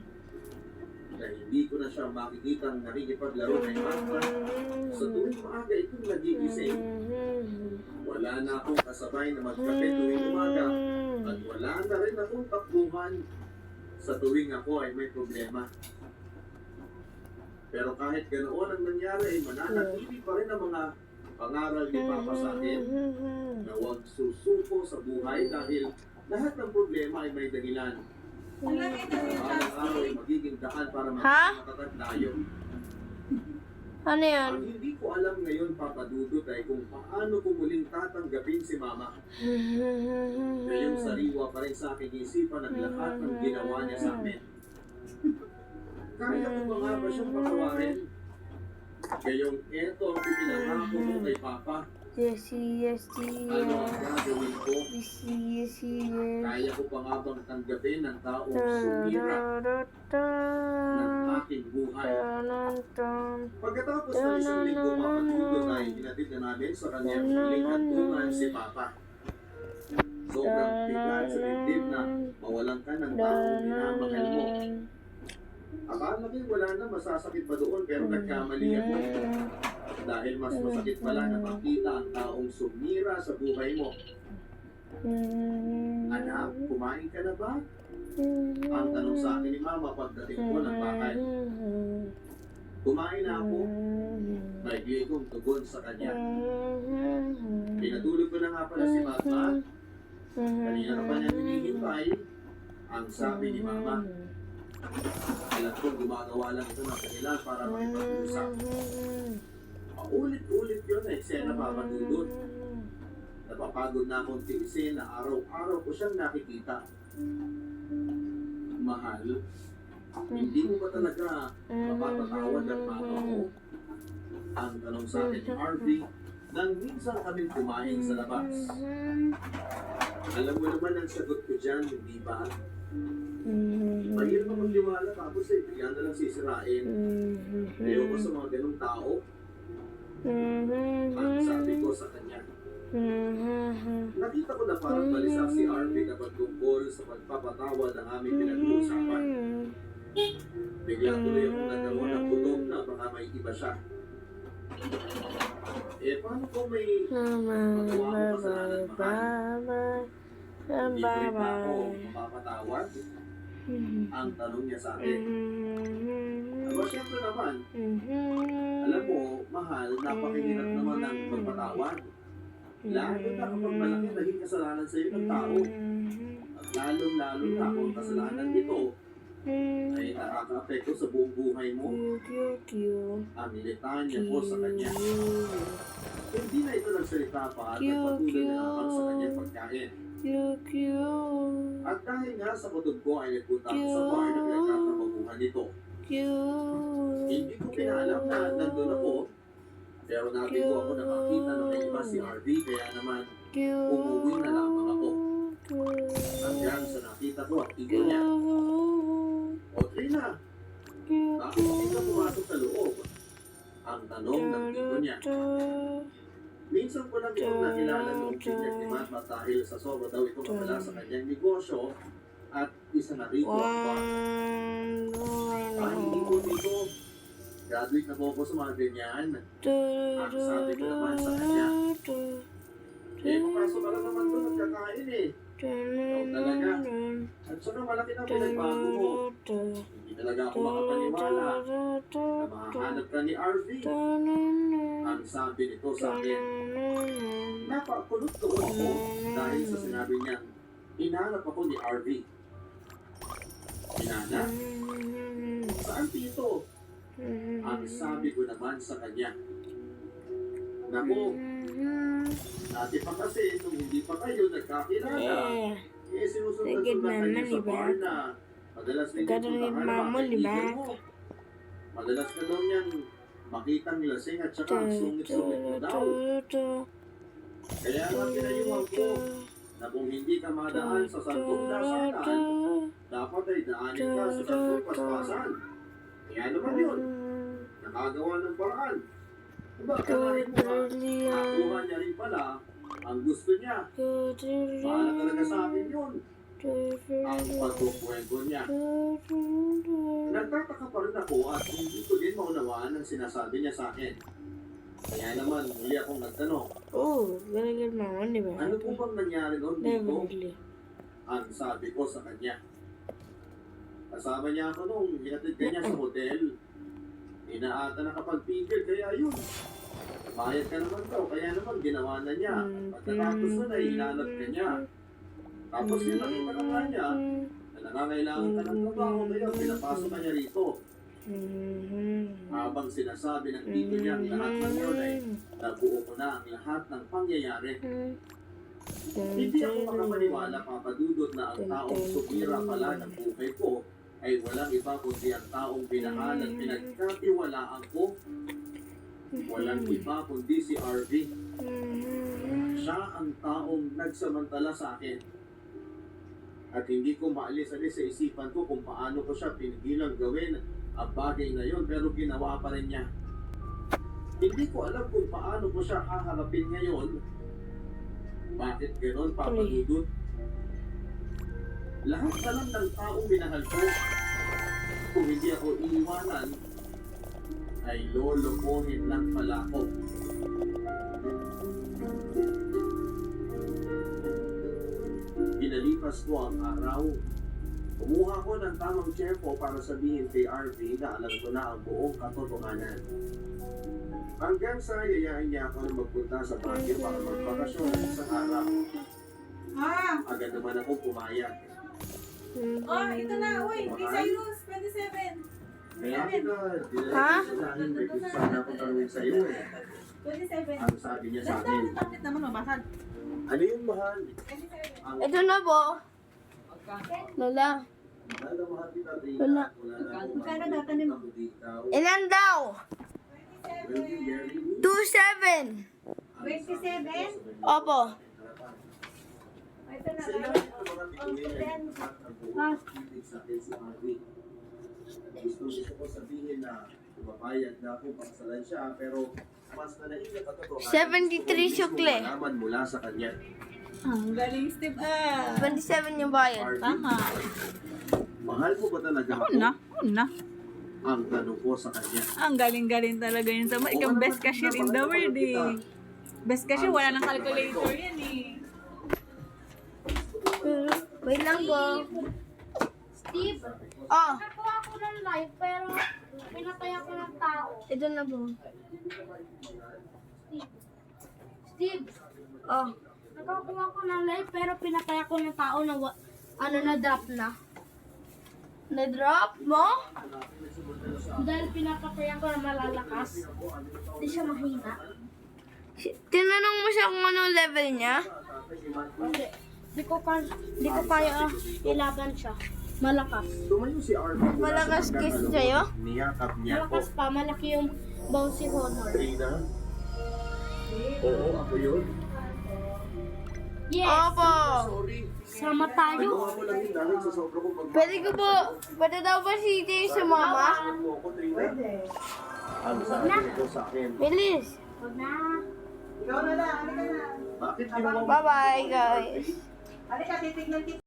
Na hindi ko na siya makikitang nakikipaglaro kay Papa. Sa tuwing maaga itong nagigising. Wala na akong kasabay na magkape tuwing umaga. At wala na rin akong takbuhan sa tuwing ako ay may problema. Pero kahit ganoon ang nangyari ay mananatili pa rin ang mga pangaral ni Papa sa akin na huwag susuko sa buhay dahil lahat ng problema ay may dahilan. Ang araw ay magiging daan para matatag tayo. Ano yan? Ang hindi ko alam ngayon, Papa Dudut, ay kung paano ko muling tatanggapin si Mama. Ngayong sariwa pa rin sa aking isipan ang lahat ng ginawa niya sa amin. Kaya ko ba nga ba siyang patawarin? Ngayong eto ang ipinangako ko kay Papa. Yes. Ano ang gagawin ko? Yes. Kaya ko pa nga bang tanggapin ang taong sumira ng aking buhay? Pagkatapos ng isang linggo, Papa Dudut, ay hinatid na namin sa kanyang huling hantungan si Papa. Sobrang bigat sa dibdib na mawalan ka ng taong minamahal mo. Akala ko wala na masasakit pa doon pero nagkamali ako. Dahil mas masakit pala na makita ang taong sumira sa buhay mo. Anak, kumain ka na ba? Ang tanong sa akin ni Mama pagdating ko ng bahay. Kumain na ako. Maigli kong tugon sa kanya. Pinatulog ko na nga pala si Mama. Kanina na pa niya hinihintay. Ang sabi ni Mama. Alam ko gumagawa lang ito ng dahilan para makipag-usap. Paulit-ulit yun na eksena, Papa Dudut. Napapagod na akong tiisin na araw-araw ko siyang nakikita. Mahal, hindi mo ba talaga mapapatawad ang mama mo? Ang tanong sa akin ni Harvey nang minsan kaming kumain sa labas. Alam mo naman ang sagot ko dyan, hindi ba? Mahirap na magtiwala tapos bigyan na lang sisirain. Ayoko sa mga ganong tao. Ang sabi ko sa kanya. Nakita ko na parang balisa si Harvey kapag tungkol sa pagpapatawad ang aming pinag-uusapan. Biglang tuloy akong nagkaroon ng putok na baka may iba siya. Paano kung may magawa ko kasalanan mahal? Hindi ko rin ba ako mapapatawad? Ang tanong niya sa akin. Aba, siyempre naman. Alam mo, mahal, napakahirap naman ang magpatawad. Lalo na kapag malaki naging kasalanan sa iyo ng tao. At lalong-lalo na kung kasalanan nito ay nakaka-apekto sa buong buhay mo. Ang litanya po sa kanya. Hindi na ito nagsalita pa at nagpatuloy na lamang sa kanyang pagkain. At dahil nga sa kutob ko ay nagpunta ako sa bar na pinagtatrabahuhan nito. Hindi ko pinaalam na nandun ako. Pero natin ko ako nakakita na may iba si RV kaya naman umuwi na lamang ako. Hanggang sa nakita ko ang ito niya. O Trina, bakit hindi ka pumasok sa loob? Ang tanong ng tito niya. Minsan ko lang itong nakilala noong pinyag ni Matt dahil sa sobra daw itong abala sa kanyang negosyo at isa na rito ang bar. Hindi ko dito. Graduate na po ako sa mga ganyan. Ang sabi ko naman sa kanya. Papasok ka lang naman doon at kakain eh. Ikaw talaga. At saka malaki na pinagbago mo. Hindi talaga ako makapaniwala na makahanap ka ni RV. Ang sabi nito sa akin. Napakulot doon ako dahil sa sinabi niya, hinahanap ako ni RV. Hinanap? Saan tito? Ang sabi ko naman sa kanya. Naku, dati pa kasi nung hindi pa kayo nagkakilala, sinusunod-sundan kayo sa bar na madalas na yung kaibigan mo. Madalas na daw niyang makitang lasing at saka ang sungit-sungit mo daw. Kaya nga pinayuhan ko na kung hindi ka madaan sa santong dasalan, dapat ay daanin ka sa santong paspasan. Kaya naman yun, nakagawa ng paraan. Bakalain mo ha, nakuha niya rin pala ang gusto niya. Paano talaga sa akin yun? Ang pagkukwento niya. Nagtataka pa rin ako at hindi ko din maunawaan ang sinasabi niya sa akin. Kaya naman, muli akong nagtanong. Ano po bang nangyari noon dito? Ang sabi ko sa kanya. Kasama niya ako nung hinatid ka niya sa hotel. Inaata nakapagpigil, kaya yun. Bayad ka naman daw, kaya naman ginawa na niya. Pagkatapos na hinanap ka niya. Tapos yun, nakita ka nga niya na nangangailangan ka ng trabaho, kaya pinapasok ka niya rito. Habang sinasabi ng tito niya ang lahat ng yun ay nabuo ko na ang lahat ng pangyayari. Hindi ako makapaniwala, papadudot na ang taong sumira pala ng buhay ko ay walang iba kundi ang taong binahal at pinagkatiwalaan ko. Walang iba kundi si RV. Siya ang taong nagsamantala sa akin. At hindi ko maalis-alis sa isipan ko kung paano ko siya pinigilang gawin ang bagay na yun, pero ginawa pa rin niya. Hindi ko alam kung paano ko siya haharapin ngayon. Bakit gano'n, papadudot? Lahat na lang ng taong minahal ko. Kung hindi ako iiwanan, ay lolokohin lang pala ako. Pinalipas ko ang araw. Kumuha ko ng tamang tiyempo para sabihin kay RV na alam ko na ang buong katotohanan. Hanggang sa yayain niya ako na magpunta sa Baguio para magbakasyon sa araw. Agad naman ako pumayag. Ito na, uy, kay Cyrus, 27. Kaya kita, Ha? dahil may gusto sana akong tanungin sa iyo eh. 27. Ang sabi niya sa akin, Bakit naman mabasag? ano yung mahal? Ang Ito na po. Lola. mahal na mahal kita, Trina. Wala. Wala na akong Magkano daw, tanim? ako dito. Ilan daw? Will you marry me? 27. 27? Opo. Ito na, Sa ilang mga bituin ay lahat ang buong ibig sa akin si Harvey. Gusto ko sabihin na pumapayag na ako pakasalan siya, pero mas nanaig na katotohanan. 73 sukle. Malaman mula sa kanya. Ang galing, Steve. 27 yung bayad. Tama. Mahal mo ba talaga ako? Una. Ang tanong ko sa kanya. Ang galing-galing talaga yun. Tama, ikaw best cashier in the world eh. Best cashier, wala nang calculator yan eh. Wait lang po. Steve, Oh, nagawa ko ng live pero pinatay ako ng tao. ito na po. Steve, Oh, nagawa ko ng live pero pinatay ako ng tao na na drop na. Na-drop mo? Dahil pinapatayan ko na malalakas. Hindi siya mahina. Tinanong mo siya kung anong level niya? Hindi. Di ko kaya ilaban siya. Malakas. Tumayo si RV. Malakas kiss sa'yo? Niyakap niya ako. Malakas pa. Malaki yung bouncy honor. Trina? Oo, ako yun. Yes! Opo. Sorry. Sama tayo. Nagawa ko lang yun dahil sa sobra kong pagmamahal. Pwede ko po, pwede daw ba si Jay sa mama? mo ako, Trina. Ano sabi ito sa akin? Bilis. Huwag na. Bakit ginawa mo? Bye-bye guys. Halika, titignan kita.